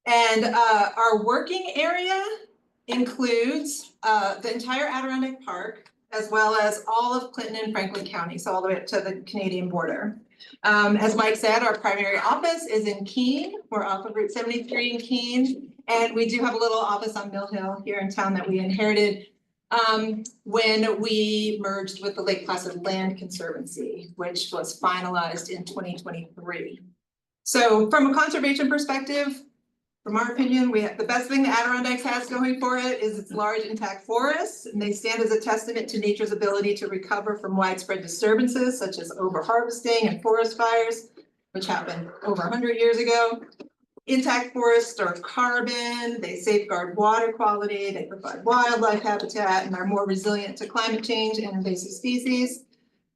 Our working area includes the entire Adirondack Park, as well as all of Clinton and Franklin County, so all the way up to the Canadian border. As Mike said, our primary office is in Keene. We're off of Route 73 in Keene, and we do have a little office on Mill Hill here in town that we inherited when we merged with the Lake Placid Land Conservancy, which was finalized in 2023. So from a conservation perspective, from our opinion, the best thing the Adirondacks has going for it is its large intact forests, and they stand as a testament to nature's ability to recover from widespread disturbances such as overharvesting and forest fires, which happened over 100 years ago. Intact forests store carbon, they safeguard water quality, they provide wildlife habitat, and are more resilient to climate change and invasive species.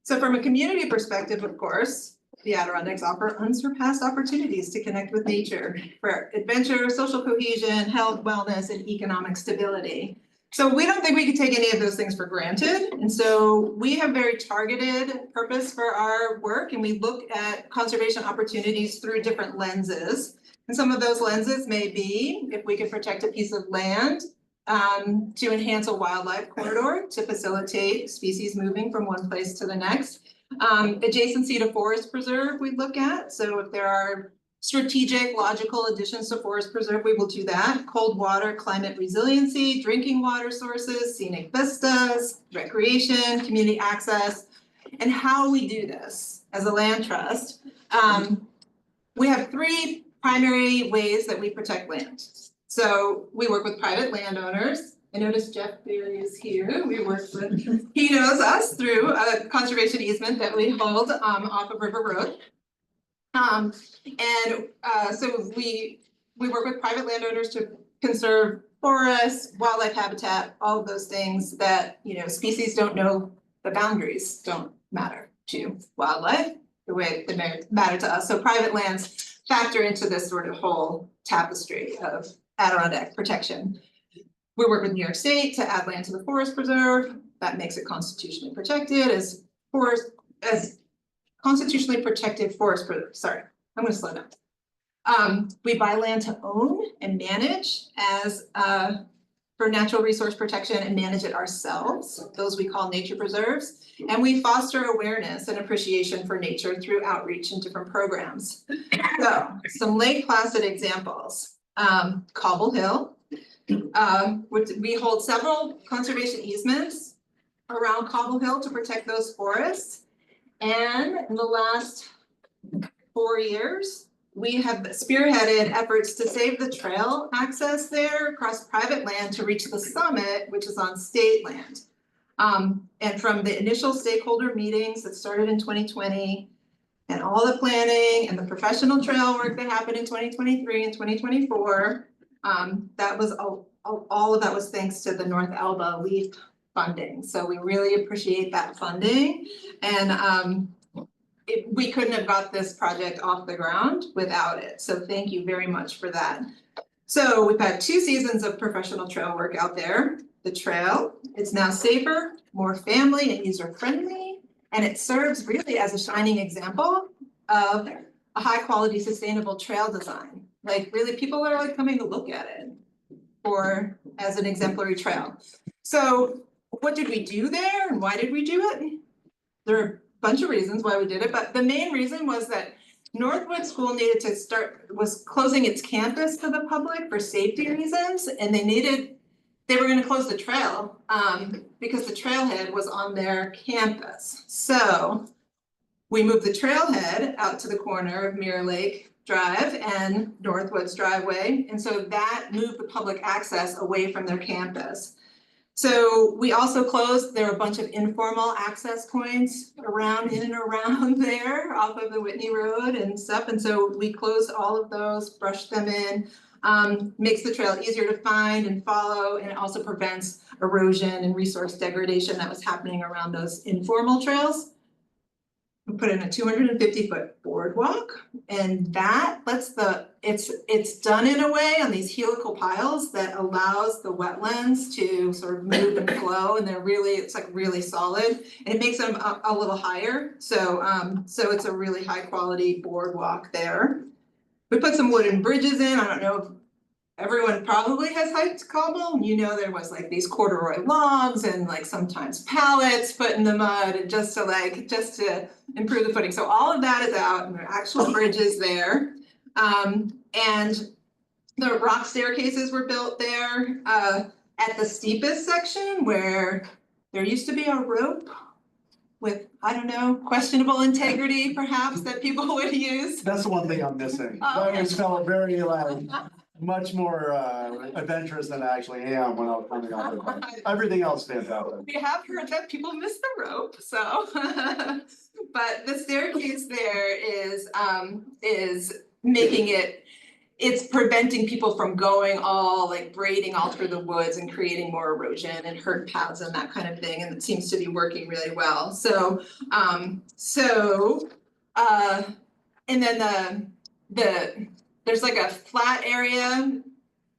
So from a community perspective, of course, the Adirondacks offer unsurpassed opportunities to connect with nature for adventure, social cohesion, health, wellness, and economic stability. So we don't think we could take any of those things for granted. And so we have very targeted purpose for our work, and we look at conservation opportunities through different lenses. And some of those lenses may be if we could protect a piece of land to enhance a wildlife corridor to facilitate species moving from one place to the next. Adjacency to forest preserve we look at. So if there are strategic, logical additions to forest preserve, we will do that. Cold water, climate resiliency, drinking water sources, scenic vistas, recreation, community access, and how we do this as a land trust. We have three primary ways that we protect land. So we work with private landowners. I noticed Jeff Berry is here. We work with, he knows us through a conservation easement that we hold off of River Road. So we work with private landowners to conserve forests, wildlife habitat, all of those things that, you know, species don't know the boundaries don't matter to wildlife the way they matter to us. So private lands factor into this sort of whole tapestry of Adirondack protection. We work with New York State to add land to the forest preserve. That makes it constitutionally protected as constitutionally protected forest preserve. Sorry, I'm going to slow down. We buy land to own and manage as for natural resource protection and manage it ourselves. Those we call nature preserves. And we foster awareness and appreciation for nature through outreach and different programs. So some Lake Placid examples. Cobble Hill. We hold several conservation easements around Cobble Hill to protect those forests. And in the last 4 years, we have spearheaded efforts to save the trail access there across private land to reach the summit, which is on state land. And from the initial stakeholder meetings that started in 2020, and all the planning and the professional trail work that happened in 2023 and 2024, that was all of that was thanks to the North Elba LEAP funding. So we really appreciate that funding. And we couldn't have got this project off the ground without it. So thank you very much for that. So we've had 2 seasons of professional trail work out there. The trail, it's now safer, more family and user friendly, and it serves really as a shining example of a high quality sustainable trail design. Like really people are like coming to look at it as an exemplary trail. So what did we do there and why did we do it? There are a bunch of reasons why we did it, but the main reason was that Northwood School needed to was closing its campus to the public for safety reasons, and they were going to close the trail because the trailhead was on their campus. So we moved the trailhead out to the corner of Mirror Lake Drive and Northwoods driveway. And so that moved the public access away from their campus. So we also closed, there were a bunch of informal access points in and around there off of the Whitney Road and stuff. And so we closed all of those, brushed them in, makes the trail easier to find and follow, and it also prevents erosion and resource degradation that was happening around those informal trails. We put in a 250-foot boardwalk, and that lets it's done in a way on these helical piles that allows the wetlands to sort of move and flow, and it's like really solid, and it makes them a little higher. So it's a really high quality boardwalk there. We put some wooden bridges in. I don't know if everyone probably has hiked cobble. You know, there was like these corduroy logs and like sometimes pallets put in the mud and just to improve the footing. So all of that is out and there are actual bridges there. And the rock staircases were built there at the steepest section where there used to be a rope with, I don't know, questionable integrity perhaps that people would use. That's the one thing I'm missing. Oh, I okay. always felt very much more adventurous than I actually am when I was coming out. Everything else stands out. We have heard that people miss the rope, so. But the staircase there is making it's preventing people from going braiding all through the woods and creating more erosion and hurt paths and that kind of thing, and it seems to be working really well. So, and then there's like a flat area.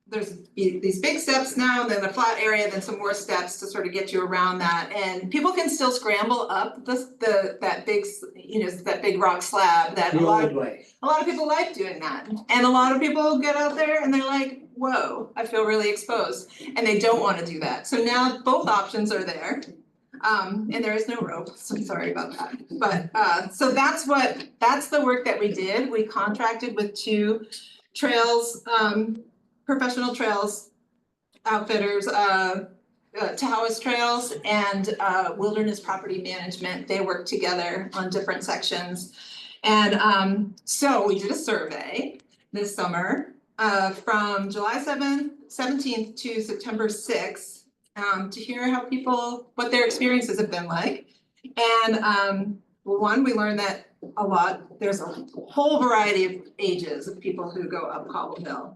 There's these big steps now, and then the flat area, then some more steps to sort of get you around that. And people can still scramble up that big rock slab that a lot of people like doing that. And a lot of people get out there and they're like, whoa, I feel really exposed. And they don't want to do that. So now both options are there. And there is no rope, so I'm sorry about that. But so that's the work that we did. We contracted with 2 trails, professional trails outfitters, Taoist Trails and Wilderness Property Management. They work together on different sections. And so we did a survey this summer from July 17th to September 6th to hear what their experiences have been like. And one, we learned that there's a whole variety of ages of people who go up Cobble Hill.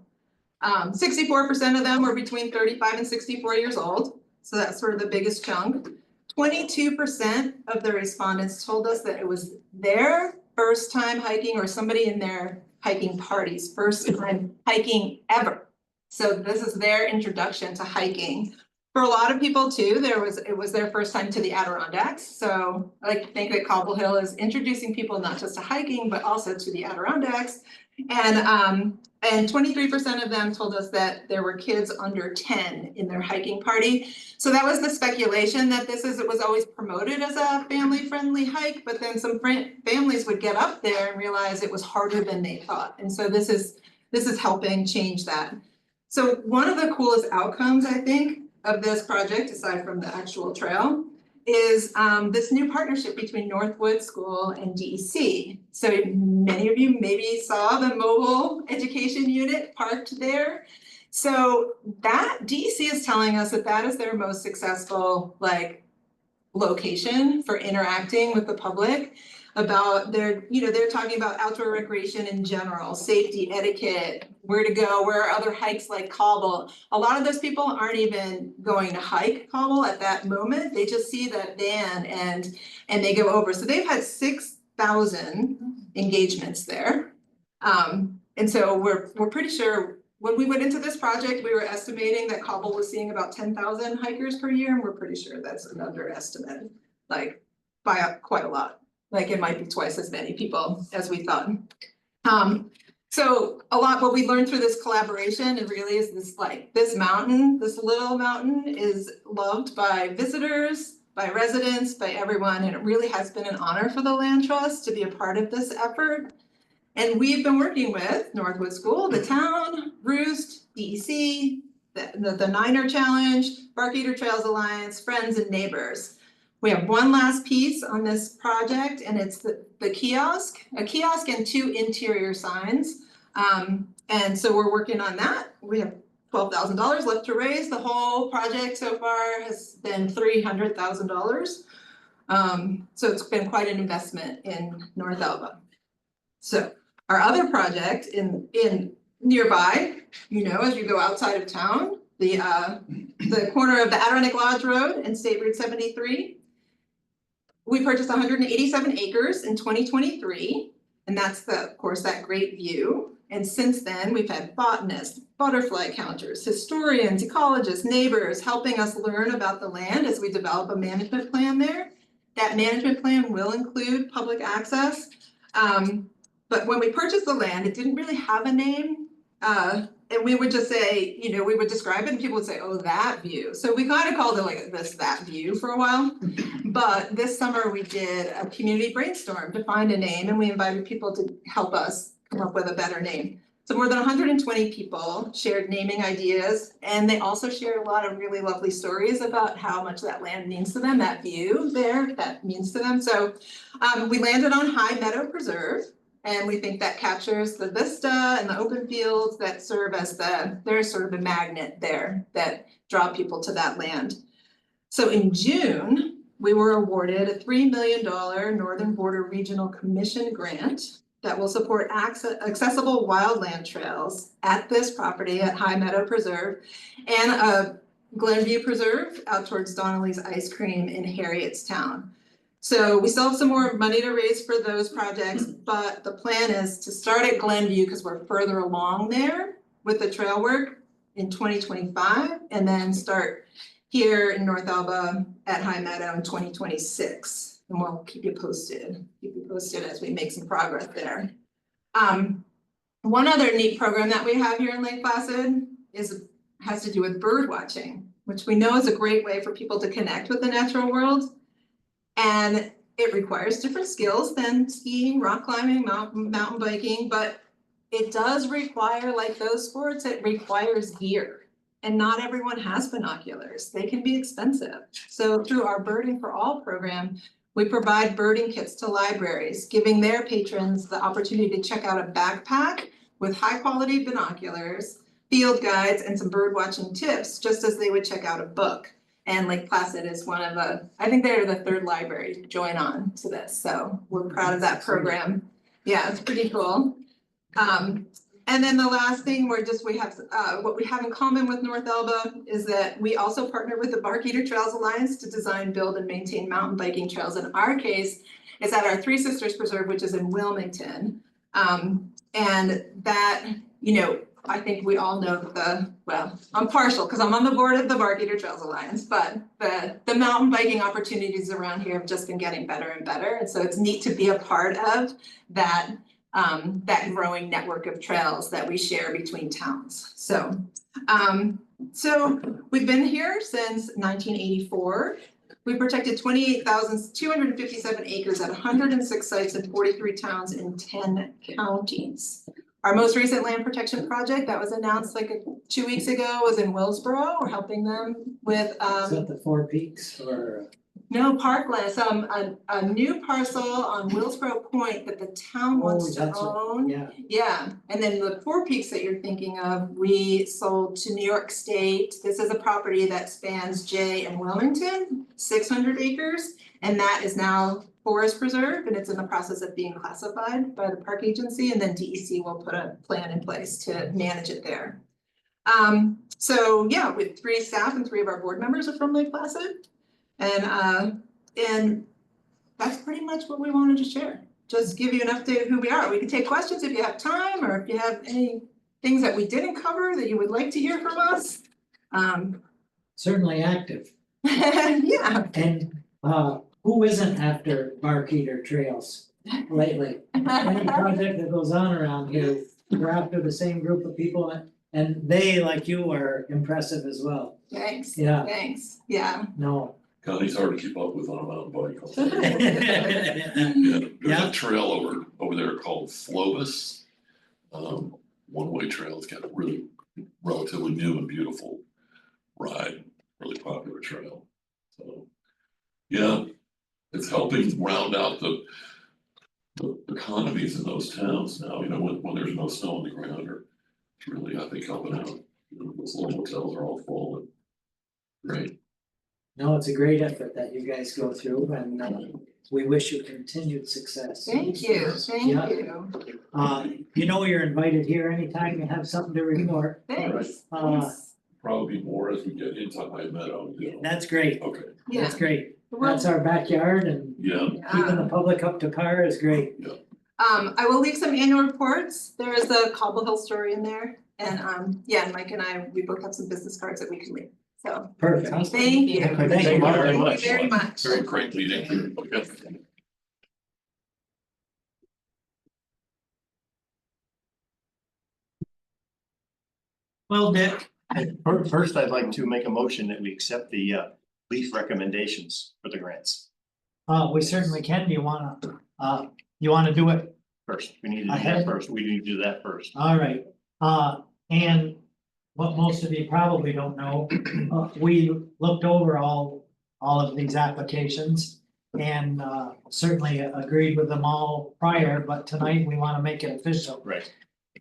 64% of them were between 35 and 64 years old. So that's sort of the biggest chunk. 22% of the respondents told us that it was their first time hiking or somebody in their hiking party's first time hiking ever. So this is their introduction to hiking. For a lot of people too, it was their first time to the Adirondacks. So I like to think that Cobble Hill is introducing people not just to hiking, but also to the Adirondacks. And 23% of them told us that there were kids under 10 in their hiking party. So that was the speculation that it was always promoted as a family-friendly hike, but then some families would get up there and realize it was harder than they thought. And so this is helping change that. So one of the coolest outcomes, I think, of this project, aside from the actual trail, is this new partnership between Northwood School and DEC. So many of you maybe saw the mobile education unit parked there. So that DEC is telling us that is their most successful location for interacting with the public about they're talking about outdoor recreation in general, safety, etiquette, where to go, where are other hikes like Cobble. A lot of those people aren't even going to hike Cobble at that moment. They just see that van and they go over. So they've had 6,000 engagements there. And so we're pretty sure when we went into this project, we were estimating that Cobble was seeing about 10,000 hikers per year, and we're pretty sure that's an underestimate, by quite a lot. It might be twice as many people as we thought. So what we learned through this collaboration, it really is this little mountain is loved by visitors, by residents, by everyone, and it really has been an honor for the Land Trust to be a part of this effort. And we've been working with Northwood School, the town, Roost, DEC, the Niner Challenge, Barkeeter Trails Alliance, friends and neighbors. We have one last piece on this project, and it's the kiosk, a kiosk and 2 interior signs. And so we're working on that. We have $12,000 left to raise. The whole project so far has been $300,000. So it's been quite an investment in North Elba. So our other project in nearby, as you go outside of town, the corner of the Adirondack Lodge Road and State Route 73. We purchased 187 acres in 2023, and that's of course, that great view. And since then, we've had botanists, butterfly counters, historians, ecologists, neighbors helping us learn about the land as we develop a management plan there. That management plan will include public access. but when we purchased the land, it didn't really have a name. And we would just say, you know, we would describe it and people would say, oh, that view. So we kind of called it like that view for a while. But this summer we did a community brainstorm to find a name and we invited people to help us come up with a better name. So more than 120 people shared naming ideas, and they also shared a lot of really lovely stories about how much that land means to them, that view there, that means to them. So we landed on High Meadow Preserve, and we think that captures the vista and the open fields that serve as they're sort of a magnet there that draw people to that land. So in June, we were awarded a $3 million Northern Border Regional Commission grant that will support accessible wildland trails at this property at High Meadow Preserve and a Glenview Preserve out towards Donnelly's Ice Cream in Harrietstown. So we still have some more money to raise for those projects, but the plan is to start at Glenview because we're further along there with the trail work in 2025 and then start here in North Elba at High Meadow in 2026. And we'll keep you posted as we make some progress there. One other neat program that we have here in Lake Placid has to do with bird watching, which we know is a great way for people to connect with the natural world. And it requires different skills than skiing, rock climbing, mountain biking, but it does require, like those sports, it requires gear. And not everyone has binoculars. They can be expensive. So through our Birding for All program, we provide birding kits to libraries, giving their patrons the opportunity to check out a backpack with high quality binoculars, field guides, and some bird watching tips, just as they would check out a book. And Lake Placid is one of I think they're the third library to join on to this. So we're proud of that program. Yeah, it's pretty cool. And then the last thing we have what we have in common with North Elba is that we also partner with the Barkeeter Trails Alliance to design, build, and maintain mountain biking trails. In our case, it's at our Three Sisters Preserve, which is in Wilmington. And that, you know, I think we all know well, I'm partial because I'm on the board of the Barkeeter Trails Alliance, but the mountain biking opportunities around here have just been getting better and better. And so it's neat to be a part of that growing network of trails that we share between towns. So we've been here since 1984. We protected 28,257 acres at 106 sites in 43 towns in 10 counties. Our most recent land protection project that was announced like 2 weeks ago was in Willsboro. We're helping them with Is that the Four Peaks or? no, parkland, a new parcel on Willsboro Point that the town wants to own. Yeah, and then the Four Peaks that you're thinking of, we sold to New York State. This is a property that spans Jay and Wilmington, 600 acres, and that is now Forest Preserve, and it's in the process of being classified by the park agency, and then DEC will put a plan in place to manage it there. So yeah, with 3 staff and 3 of our board members are from Lake Placid. And that's pretty much what we wanted to share. Just give you an update of who we are. We can take questions if you have time, or if you have any things that we didn't cover that you would like to hear from us. Certainly active. Yeah. And who isn't after Barkeeter Trails lately? Any project that goes on around here, we're after the same group of people, and they, like you, are impressive as well. Thanks. Yeah. Thanks. Yeah. No. County's hard to keep up with on a mountain bike. Yeah. There's a trail over there called Flobus. One-way trail. It's got a really relatively new and beautiful ride, really popular trail. So, yeah, it's helping round out the economies in those towns now, you know, when there's no snow on the ground, or it's really, I think, helping out. You know, those little hotels are all full and great. No, it's a great effort that you guys go through, and we wish you continued success. Thank you. Thank Yeah. you. You know you're invited here anytime you have something to report. Thanks. Probably more as we get into High Meadow, you know. That's great. Okay, Yeah. That's great. Well, That's our backyard, and yeah, keeping the public up to par is great. I will leave some annual reports. There is a Cobble Hill story in there. And yeah, Mike and I, we both have some business cards that we can leave. So Perfect. thank you. Thank you Thank very you much. very much. very great meeting. Okay. Well, Dick, First, I'd like to make a motion that we accept the leaf recommendations for the grants. we certainly can. You wanna do it? First, we need to do Ahead. that first. We need to do that first. All right, and what most of you probably don't know, we looked over all of these applications. And certainly agreed with them all prior, but tonight we wanna make it official. Right.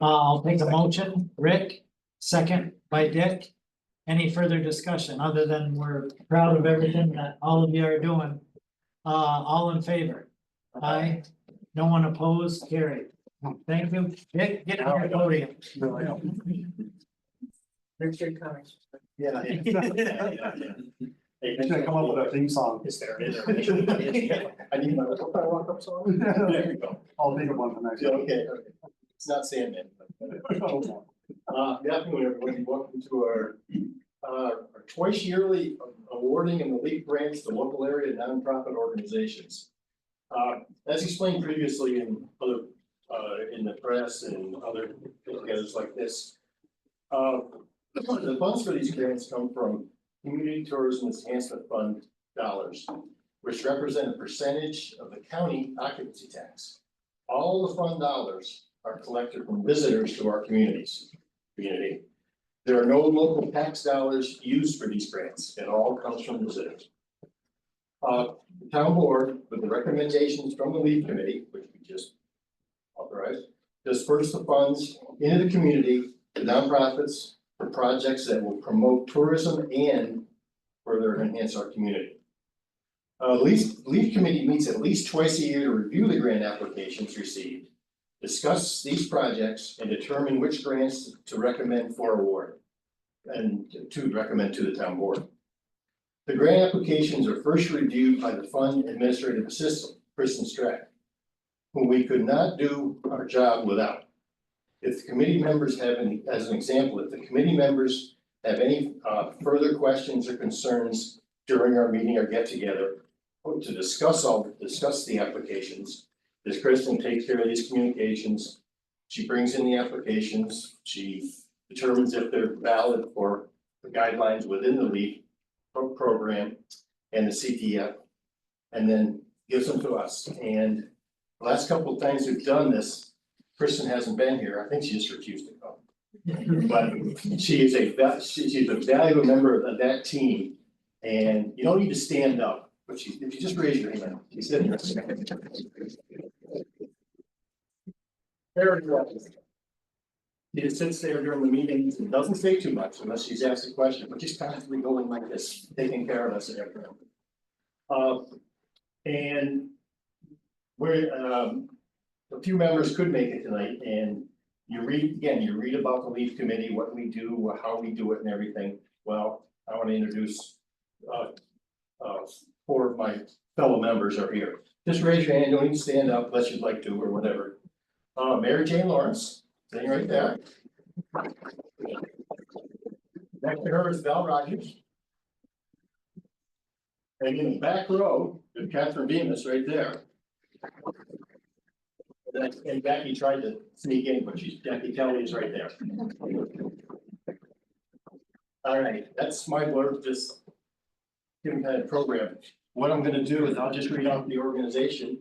I'll take a motion, Rick, second by Dick. Any further discussion, other than we're proud of everything that all of you are doing? All in favor? Aye. No one opposed, carried. Thank you. Dick, get on your podium. Richard Cummings. Yeah. Hey, I should come up with a theme song. Is there? I need my little walk-up song. There you go. I'll think of one the next. Yeah, okay, okay. It's not Sandman. Good afternoon, everybody. Welcome to our twice yearly awarding and the LEAP grants to local area nonprofit organizations. As explained previously in other, in the press and other get-togethers like this. The funds for these grants come from Community Tourism Enhancement Fund dollars, which represent a percentage of the county occupancy tax. All the fund dollars are collected from visitors to our community. There are no local tax dollars used for these grants. It all comes from visitors. The town board, with the recommendations from the LEAP committee, which we just authorized, disperse the funds into the community to nonprofits for projects that will promote tourism and further enhance our community. LEAP committee meets at least twice a year to review the grant applications received, discuss these projects, and determine which grants to recommend for award and to recommend to the town board. The grant applications are first reviewed by the fund administrative assistant, Kristen Strack, whom we could not do our job without. If the committee members have any, as an example, if the committee members have any further questions or concerns during our meeting or get together to discuss the applications, this Kristen takes care of these communications. She brings in the applications, she determines if they're valid for the guidelines within the LEAP program and the CTF, and then gives them to us. And the last couple of times we've done this, Kristen hasn't been here. I think she just refused to come. But she's a valuable member of that team, and you don't need to stand up, but if you just raise your hand, she's sitting there. There it is. She just sits there during the meetings and doesn't say too much unless she's asked a question, but she's constantly going like this, taking care of us and everything. And we're, a few members could make it tonight, and you read about the LEAP committee, what we do, how we do it and everything. Well, I want to introduce, 4 of my fellow members are here. Just raise your hand, don't even stand up unless you'd like to or whatever. Mary Jane Lawrence, sitting right there. Next to her is Val Rogers. And in the back row is Catherine Bemis right there. And Becky tried to sneak in, but Jackie Kelly is right there. All right, that's my word, just giving kind of program. What I'm gonna do is I'll just read out the organization.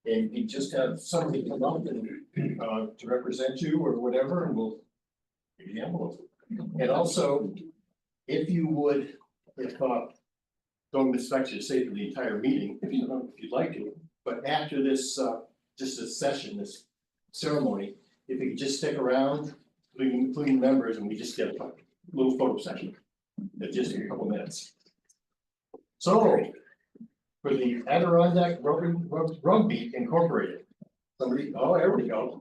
And we just have somebody come up and to represent you or whatever, and we'll give you the envelope. And also, if you would, don't expect you to stay for the entire meeting, if you'd like to, but after this just this session, this ceremony, if you could just stick around, including members, and we just get a little photo session. Just a couple minutes. So, for the Adirondack Rugby Incorporated. Somebody, oh, there we go.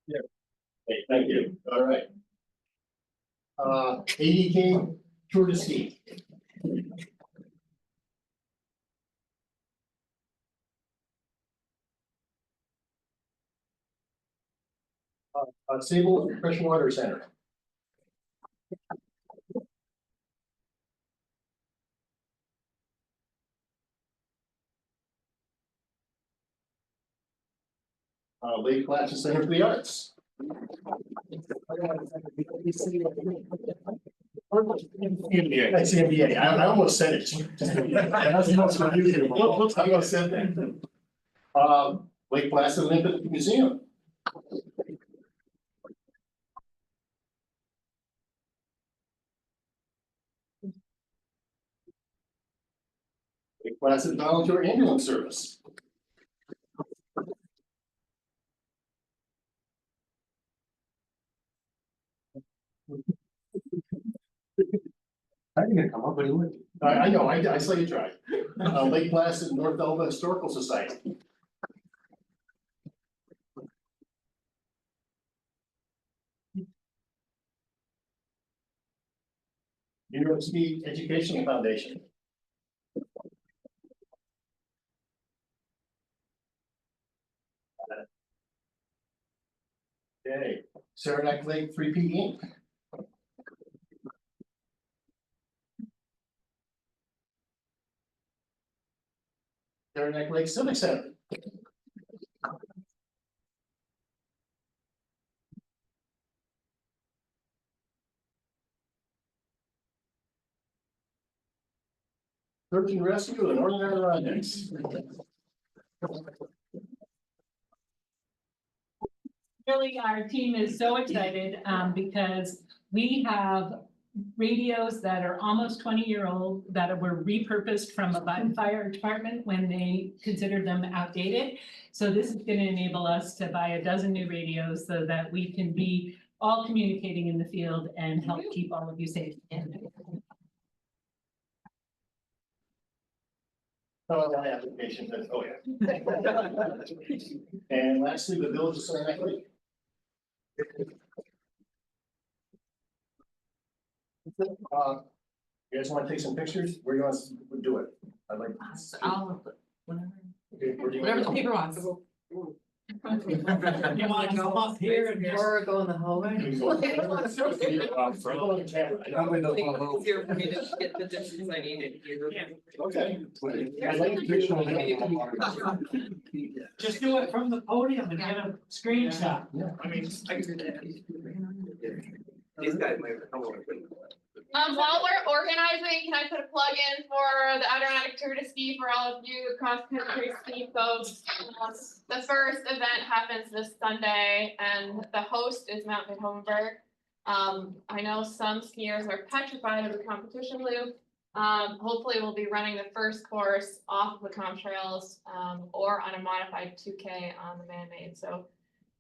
Yeah. Hey, thank you. All right. ADK Tour de Ski. Sable Freshwater Center. Lake Placid Center for the Arts. That's the NBA. I almost said it. That's the most confusing. I almost said that. Lake Placid Olympic Museum. Lake Placid Volunteer Ambulance Service. I didn't come up with it. I know, I saw you try. Lake Placid North Elba Historical Society. University Educational Foundation. Okay, Saranac Lake 3P Inc. Saranac Lake Civic Center. Search and Rescue in Northern Adirondacks. Really, our team is so excited because we have radios that are almost 20-year-old that were repurposed from a fire department when they considered them outdated. So this is going to enable us to buy a dozen new radios so that we can be all communicating in the field and help keep all of you safe. Oh, that application, that's, oh yeah. And lastly, the Village of Saranac Lake. You guys want to take some pictures? Where do you want us to do it? I'd like. Okay, where do you want Whatever to the go? paper wants. You wanna come up here and just. Or go in the hallway. You can go- Go on the camera. Easier for me to get the distance I needed. Okay. I'd like to picture Just do it from the podium and get a screenshot. I mean, I can do that. These guys might come over. While we're organizing, can I put a plug in for the Adirondack Tour de Ski for all of you cross-country ski folks? The first event happens this Sunday and the host is Mount Hohenberg. I know some skiers are petrified of the competition loop. Hopefully we'll be running the first course off of the contrails or on a modified 2K on the man-made. So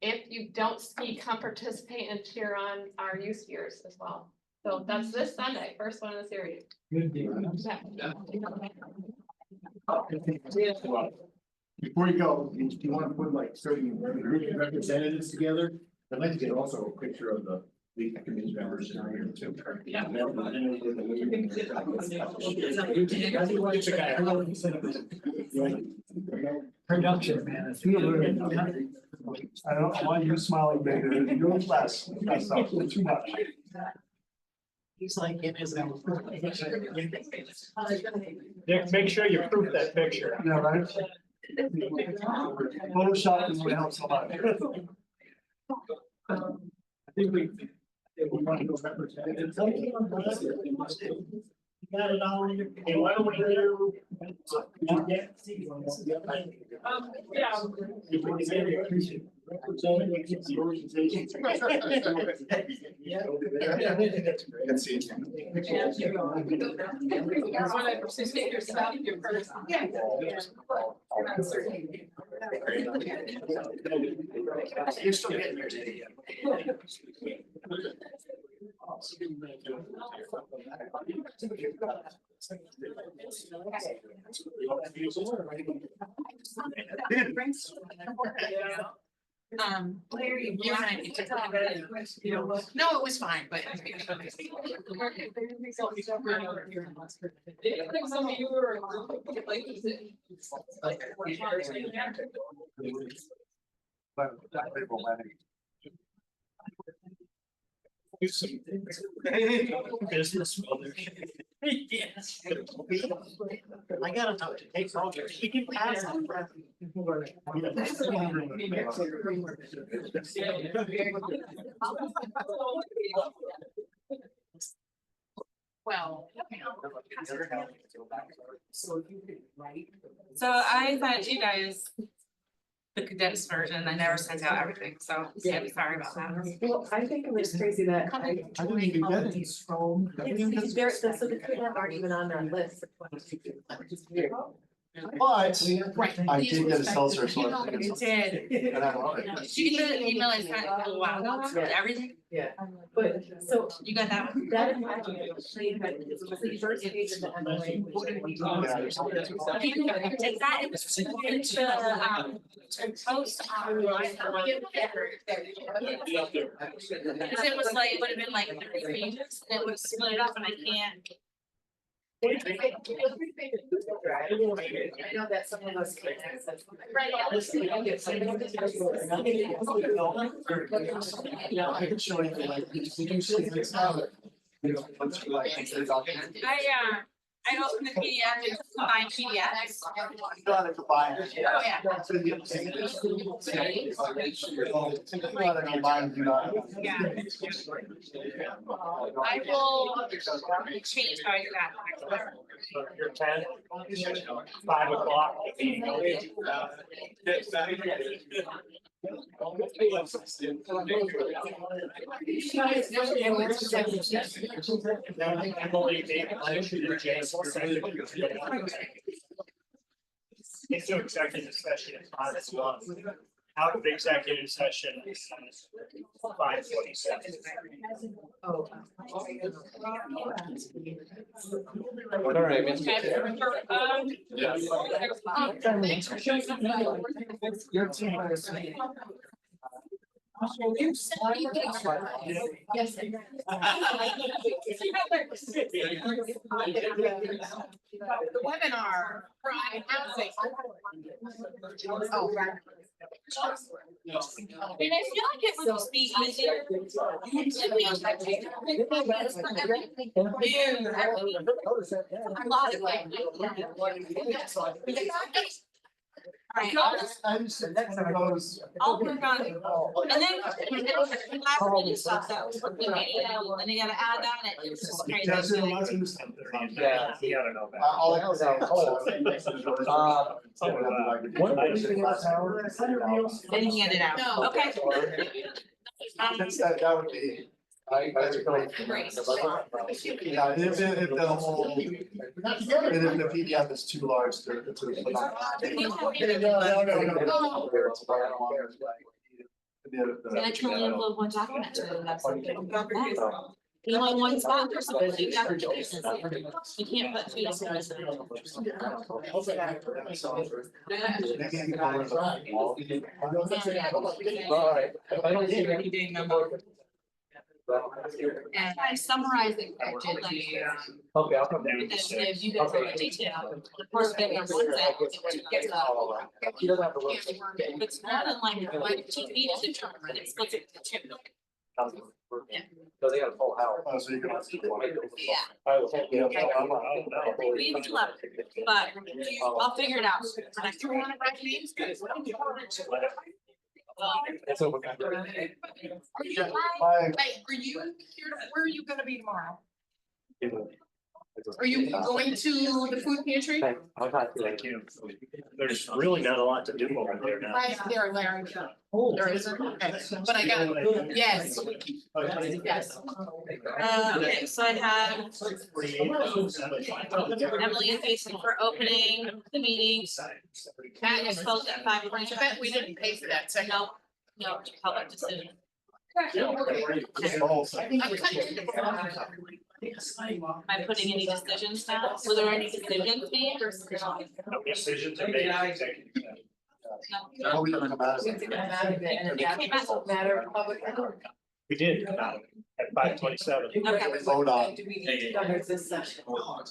if you don't ski, come participate and cheer on our youth skiers as well. So that's this Sunday, first one in the series. Good deal. Before you go, do you want to put like certain group representatives together? I'd like to get also a picture of the league committee members in here too. Yeah. Production manager. I don't want you smiling bigger, you're less, myself, too much. He's like in his. Dick, make sure you proof that picture. Yeah, right? Photoshop is what helps a lot. I think we want to go representatives. Got it all in your. Hey, why don't we do? Yeah. If we can say they appreciate representatives, the organization. That's it. You're still getting there today. Larry, you and I need to talk about it. No, it was fine, but. Business mother. Yes. I gotta know, it takes all, we can pass on. Well. So I sent you guys the condensed version. I never sent out everything, so I'm sorry about that. Well, I think it was crazy that I. I didn't even get it. So the two aren't even on our list. But Right. I did get a seltzer, so I think You it's. did. And I love it. Did you get the email I sent a little while ago with everything? Yeah, but so You got that one? that is actually, it was the first page of the MOA. Is that to post online? Cause it was like, it would have been like 30 pages and it would split it up and I can't. I know that some of us. Yeah, I can show you like, we can see this now. I opened the PDF and combined PDFs. Gotta combine it. Oh, yeah. Gotta combine, you know. Yeah. I will change how I do that. You're 10, 5 o'clock. Into executive session at 5:01. Out of executive session at 5:47. Oh. All right. Your team. Yes. The webinar. Right. Oh, right. And I feel like it would just be easier. A lot of like. Alright, I just said, next time goes. I'll work on it. And then collaborative stuff that was looking at, and you gotta add that, and it's just crazy. That's it, let's do something. Yeah. Yeah, I don't know. I'll have Then hand it out. No. Okay. That would be. That's great. Great. Yeah, if the whole, and if the PDF is too large to put on. And I can only upload one document to the website. You only one spot for some of the applications. You can't put two documents in Alright. I don't see it. And I'm summarizing actually. Okay, I'll come down. That gives you guys all the detail. Of course, they have one set, it gets He doesn't have to look. it's more than like TV to determine, it splits it to two. So they got a full house. Oh, so you can. Yeah. I will take you. We have 11, but I'll figure it out. It's over. Are you, Bye. wait, are you here, where are you gonna be tomorrow? Are you going to the food pantry? I'll talk to you. Thank you. There's really not a lot to do over there now. Right there, Larry. There isn't, okay, but I got, yes, yes. Okay, so I have Emily and Jason for opening the meeting. That is closed at 5:45. I bet we didn't pay for that second. No, public decision. I'm Am I putting any decisions now? Were there any decisions made or? No decisions are made in executive session. No. Oh, we don't come out of We it. have to come out of it, and it's matter of public record. We did come out at 5:27. Okay. Vote on. Do we need to cover this session?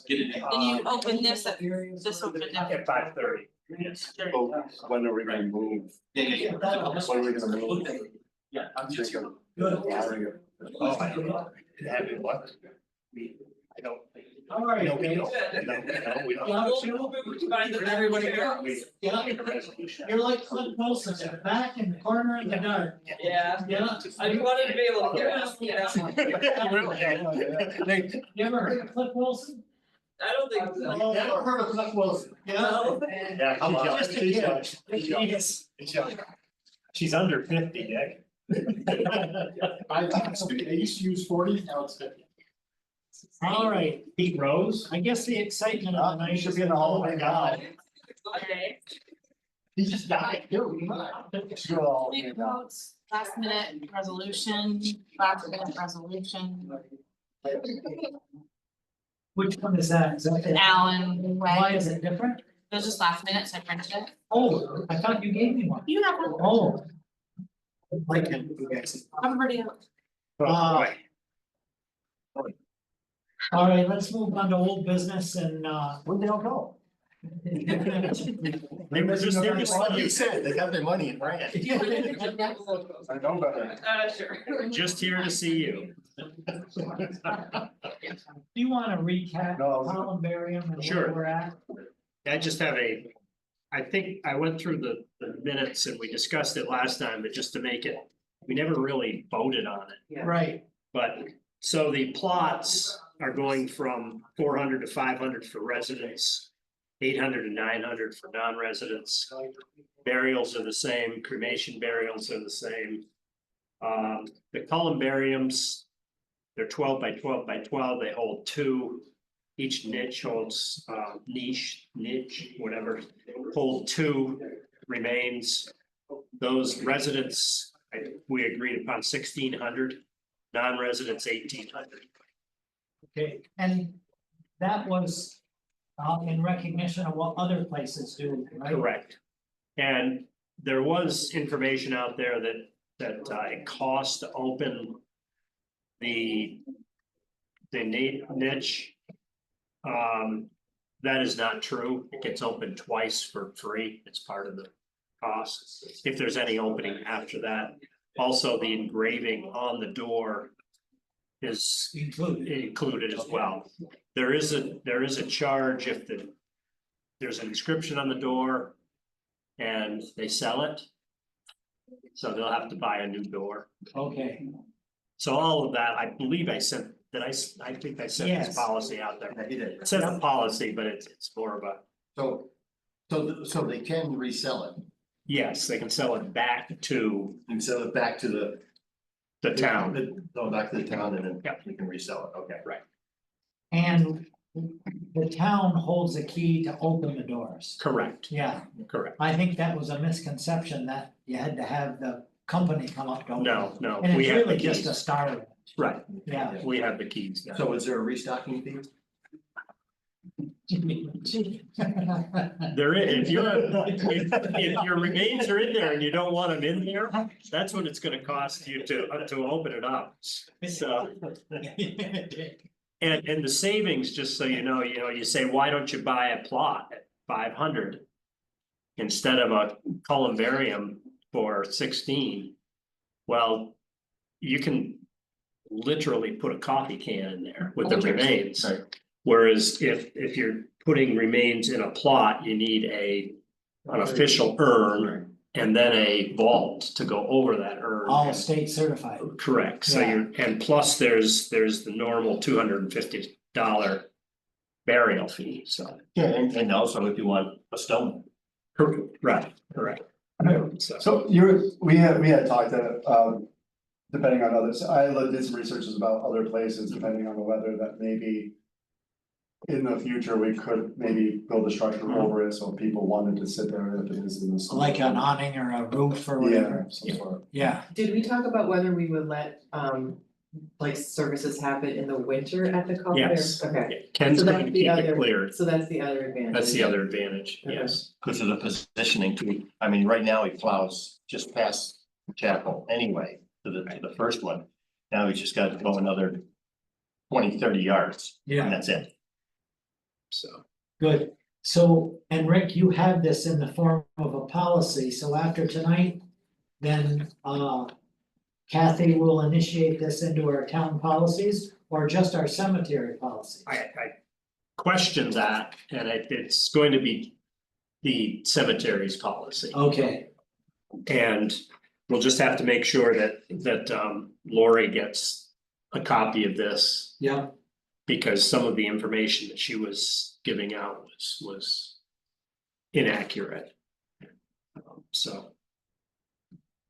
Then you open this at this open now. At 5:30. Yes. Oh, when are we gonna move? When are we gonna move? Yeah. Good. Oh, I don't know. Having what? I don't think. All right. No, we don't. We don't. Everybody else. Yeah. You're like Clint Wilson, in the back in the corner in the dark. Yeah. Yeah. I just wanted to be able to get out. You ever heard of Clint Wilson? I don't think so. Never heard of Cliff Wilson. Yeah. Yeah, Come on. she's young. She's young. Yes. She's young. She's under 50, Nick. I used to use 40, now it's 50. All right, Pete Rose. I guess the excitement of the He night should is. be in the Hall of Fame now. Okay. He just died. Sure, all Leave came down. quotes, last minute resolution, last minute resolution, Which one is that? Is that the- Allen Why way, is it different? it was just last minute, so I printed it. Oh, I thought you gave me one. You have one, Oh. Like it, you guys. everybody else. All right, let's move on to old business and Where'd they all go? They were just there to see you. said, they got their money in ran. I know better. Sure. Just here to see you. do you wanna recap No. columbarium and where Sure. we're at? I just have I think I went through the minutes and we discussed it last time, but just to make it, we never really voted on it. Yeah. Right, But, so the plots are going from 400 to 500 for residents. 800 to 900 for non-residents. Burials are the same, cremation burials are the same. The columbariums, they're 12 by 12 by 12, they hold 2. Each niche holds, niche, whatever, hold 2 remains. Those residents, we agreed upon 1,600, non-residents 1,800. okay, and that was in recognition of what other places do, right? Correct. And there was information out there that it costs to open the niche. That is not true. It gets opened twice for free. It's part of the cost. If there's any opening after that. Also, the engraving on the door is included as well. There is a charge if there's an inscription on the door and they sell it. So they'll have to buy a new door. Okay, So all of that, I believe I sent, I think I sent Yes. this policy out there. Yeah, he did. It says a policy, but it's more of a, So they can resell it yes, they can sell it back to and sell it back to the town. Go back to the town and then Yep. you can resell it, okay. Right. and the town holds a key to open the doors. Correct, Yeah, correct. I think that was a misconception that you had to have the company come up to open. No, And we it's have the really just a keys. start, Right, yeah. we have the keys now. So is there a restocking fee? There is, if your remains are in there and you don't want them in there, that's what it's gonna cost you to open it up. So, and the savings, just so you know, you say, why don't you buy a plot at 500? Instead of a columbarium for 16? Well, you can literally put a coffee can in there with the remains. Right. Whereas if you're putting remains in a plot, you need an official urn and then a vault to go over that urn. All state certified. Correct, so Yeah. and plus there's the normal $250 burial fee, so. Yeah, and also if you want a stone. Right, correct. So, So we had talked that, depending on others, did some researches about other places, depending on the weather, that maybe. In the future, we could maybe build a structure over it, so people wanted to sit there if it is in the. snow. Like an awning or a roof or Yeah, whatever, some sort. yeah. Did we talk about whether we would let like services happen in the winter at the Columbarium? Yes. Okay, Ken's So going that's to the keep it other- cleared, so that's the other advantage. that's the other advantage, Okay. yes. Because of the positioning too, I mean, right now he plows just past the chapel anyway, to the first one. Now he's just got to go another 20-30 yards, Yeah. and that's it. So, Good, so, and Rick, you have this in the form of a policy, so after tonight, then Kathy will initiate this into our town policies or just our cemetery policies? I questioned that, and it's going to be the cemetery's policy. Okay, And we'll just have to make sure that Lori gets a copy of this, yeah, because some of the information that she was giving out was inaccurate. So,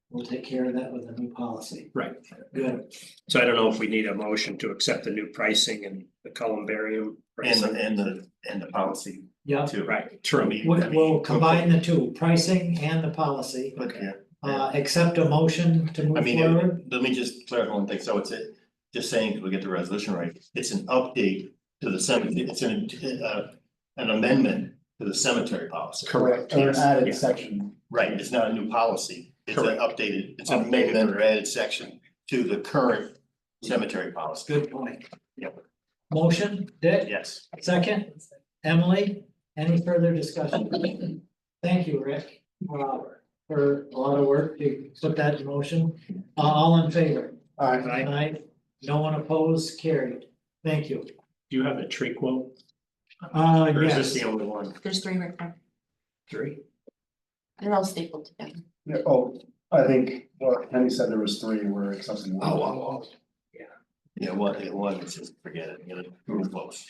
we'll take care of that with a new policy. right, Good. so I don't know if we need a motion to accept the new pricing and the columbarium pricing. And the policy Yeah, too. Right, true. we'll combine the two, pricing and the policy. But yeah, Accept a motion to I move mean, forward. let me just clarify one thing, so it's just saying, we get the resolution right, it's an update to the cemetery, it's an amendment to the cemetery policy. Correct. Or an added Yeah. section. Right, it's not a new policy, it's an Correct. updated, it's an Updated. amendment or added section to the current cemetery policy. Good point. Yep. Motion, Dick, Yes. second, Emily, any further discussion? Thank you, Rick, for a lot of work to put that in motion. All in favor? Alright, Aye. No one opposed, carried. Thank you. Do you have the tree quote? Or is this Yes, the only one? There's three right there. Three? They're all stapled together. yeah, oh, I think, well, Kenny said there was 3, we're accepting one. Oh. Yeah, one, it's just forget it, you know, we're close.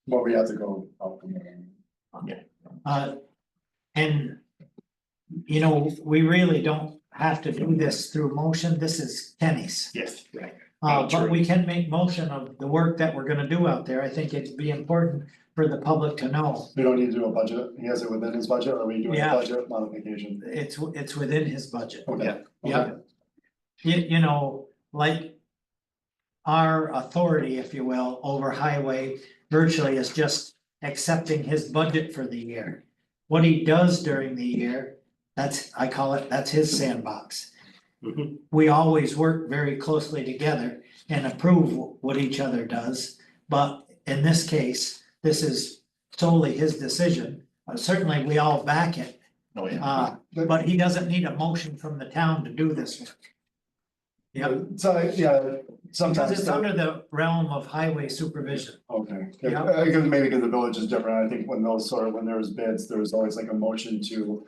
But we have to go up from there. and you know, we really don't have to do this through motion. This is Kenny's. Yes. Right. But we can make motion of the work that we're gonna do out there. I think it'd be important for the public to know. We don't need to do a budget, he has it within his budget, or are we doing a Yeah. budget modification? It's within his budget. Okay. Yeah. Okay. You know, like. Our authority, if you will, over highway virtually is just accepting his budget for the year. What he does during the year, I call it, that's his sandbox. Mhm. We always work very closely together and approve what each other does. But in this case, this is solely his decision. Certainly, we all back it, Oh, yeah. but he doesn't need a motion from the town to do this work. Yep, So, yeah, because sometimes. it's under the realm of highway supervision. Okay, Yeah. because maybe because the village is different, I think when there was bids, there was always like a motion to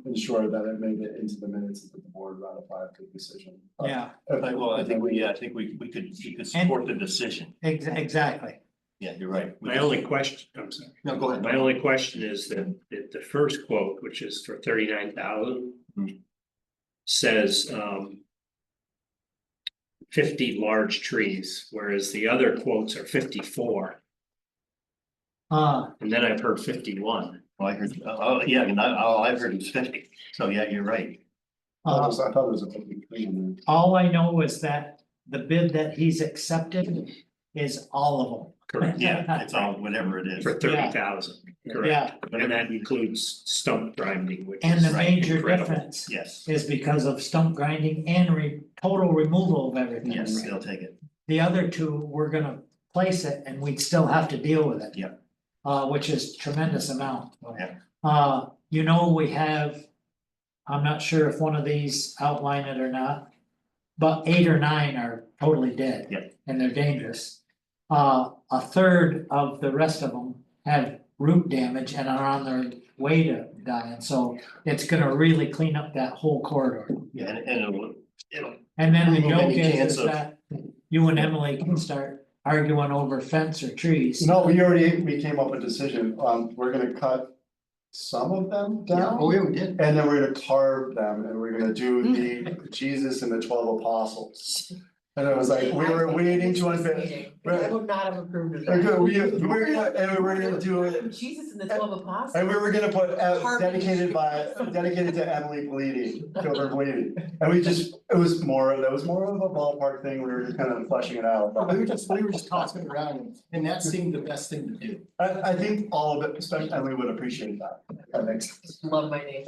ensure that it made it into the minutes that the board ratified the decision. Yeah, Well, I think we could support the decision, exactly. yeah, you're right. My only question, I'm sorry, No, go ahead. my only question is that the first quote, which is for 39,000. Hmm. Says 50 large trees, whereas the other quotes are 54, and then I've heard 51. Oh, I heard, yeah, I mean, all I've heard is 50, so yeah, you're right. I thought it was a 53 in All I know is that the bid that he's accepted is all of them. Correct. Yeah, it's all, whatever it is. For 30,000, correct, Yeah, and that includes stump grinding, which and is the major incredible. difference Yes, is because of stump grinding and total removal of everything. yes, they'll take it. The other two, we're gonna place it and we'd still have to deal with it. Yep. Which is tremendous amount. Yeah. You know, we have, I'm not sure if one of these outline it or not. But 8 or 9 are totally dead. Yep. And they're dangerous. A third of the rest of them have root damage and are on their way to dying, so it's gonna really clean up that whole corridor. Yeah, and it'll, And then the Remove joke any is chance of- that you and Emily can start arguing over fence or trees. No, we came up with a decision, we're gonna cut some of them down. yeah, we did. And then we're gonna carve them and we're gonna do the Jesus and the 12 apostles. And it was like, we were waiting to unveil. I would not have approved of Okay, that. we were gonna do it, Jesus and the 12 apostles. and we were gonna put dedicated to Emily Bleedy, children bleeding. And that was more of a ballpark thing, we were just kind of fleshing it out, but We were just tossing it around, and that seemed the best thing to do. I think all of it, especially Emily would appreciate that. That makes sense. Love my name.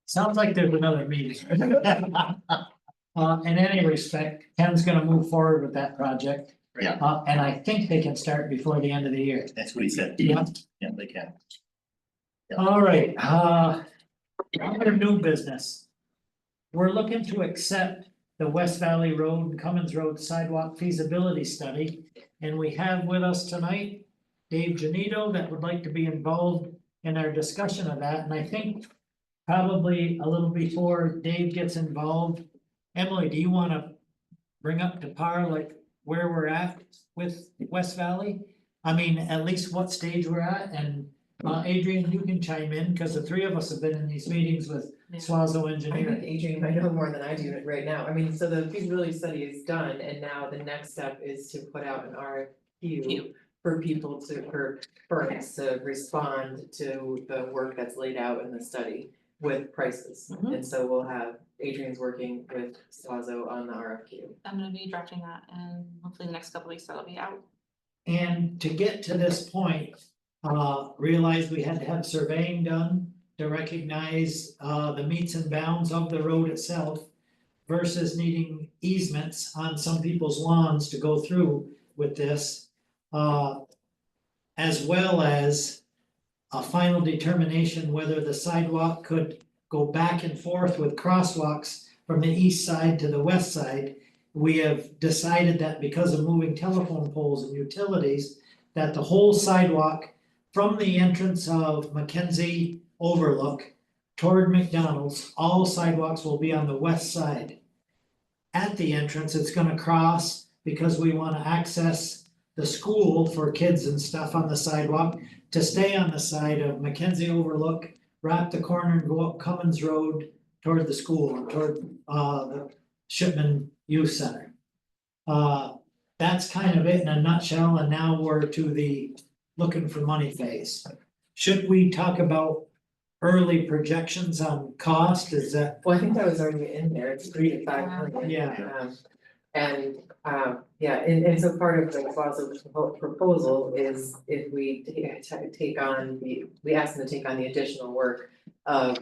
Sounds like there's another meeting. In any respect, Ken's gonna move forward with that project. Yeah. And I think they can start before the end of the year. That's what he said. Yeah. Yeah, they can. All right, under new business. We're looking to accept the West Valley Road and Cummins Road sidewalk feasibility study. And we have with us tonight Dave Janito that would like to be involved in our discussion of that, and I think probably a little before Dave gets involved, Emily, do you wanna bring up to par like where we're at with West Valley? I mean, at least what stage we're at, and Adrian, you can chime in, cause the three of us have been in these meetings with Swazo I Engineering. think Adrian might know more than I do right now. I mean, so the feasibility study is done and now the next step is to put out an RFQ for people to, for firms to respond to the work that's laid out in the study with prices. And so we'll have, Adrian's working with Swazo on the RFQ. I'm gonna be drafting that and hopefully the next couple weeks that'll be out. And to get to this point, realized we had to have surveying done to recognize the meets and bounds of the road itself versus needing easements on some people's lawns to go through with this. As well as a final determination whether the sidewalk could go back and forth with crosswalks from the east side to the west side. We have decided that because of moving telephone poles and utilities, that the whole sidewalk from the entrance of Mackenzie Overlook toward McDonald's, all sidewalks will be on the west side. At the entrance, it's gonna cross because we wanna access the school for kids and stuff on the sidewalk to stay on the side of Mackenzie Overlook, wrap the corner and go up Cummins Road toward the school and toward the Shipman Youth Center. That's kind of it in a nutshell, and now we're to the looking for money phase. Should we talk about early projections on cost? Is that? Well, I think that was already in there, it's 3 to 5 million. Yeah. And so part of the Swazo proposal is if we take on we asked them to take on the additional work of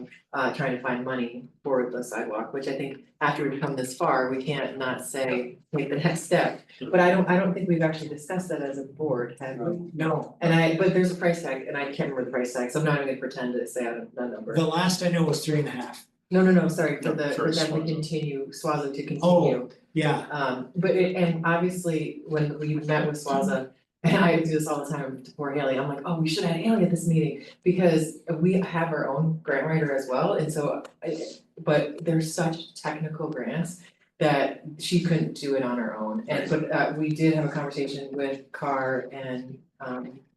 trying to find money for the sidewalk, which I think after we've come this far, we can't not say, take the next step. But I don't think we've actually discussed that as a board, have we? No, But there's a price tag, and I can't remember the price tag, so I'm not even gonna pretend to say I don't know the number. the last I know was 3.5. No, sorry, for No, the, for for them to Swazo. continue, Swazo to continue. Oh, yeah, And obviously, when we met with Swaza, and I do this all the time to poor Haley, I'm like, oh, we should have Haley at this meeting. Because we have our own grant writer as well, and so, but there's such technical grants that she couldn't do it on her own. And but we did have a conversation with Carr and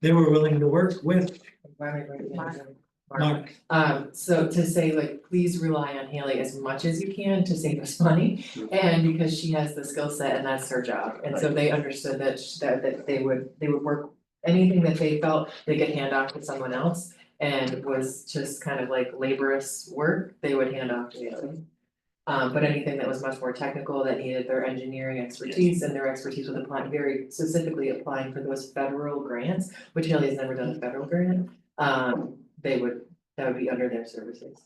they were willing to work with why am I writing that down? Mark. So to say like, please rely on Haley as much as you can to save us money. And because she has the skill set and that's her job, and so they understood that they would work, anything that they felt they could hand off to someone else. And was just kind of like laborious work, they would hand off to Haley. But anything that was much more technical, that needed their engineering expertise and their expertise with applying, very specifically applying for those federal grants, which Haley has never done a federal grant. That would be under their services.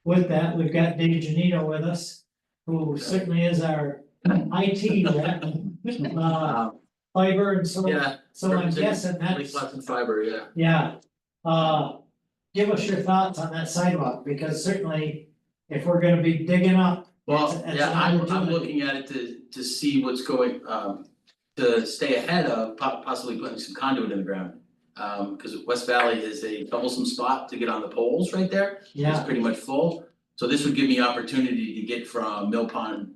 With that, we've got Dave Janito with us, who certainly is our IT rep. Fiber and so, Yeah. so I'm guessing that's, and fiber, yeah. yeah. Give us your thoughts on that sidewalk, because certainly if we're gonna be digging up. Well, it's yeah, an I'm opportunity. looking at it to see what's going, to stay ahead of possibly putting some conduit in the ground. Cause West Valley is a troublesome spot to get on the poles right there. It's Yeah, pretty much full. So this would give me opportunity to get from Mill Pond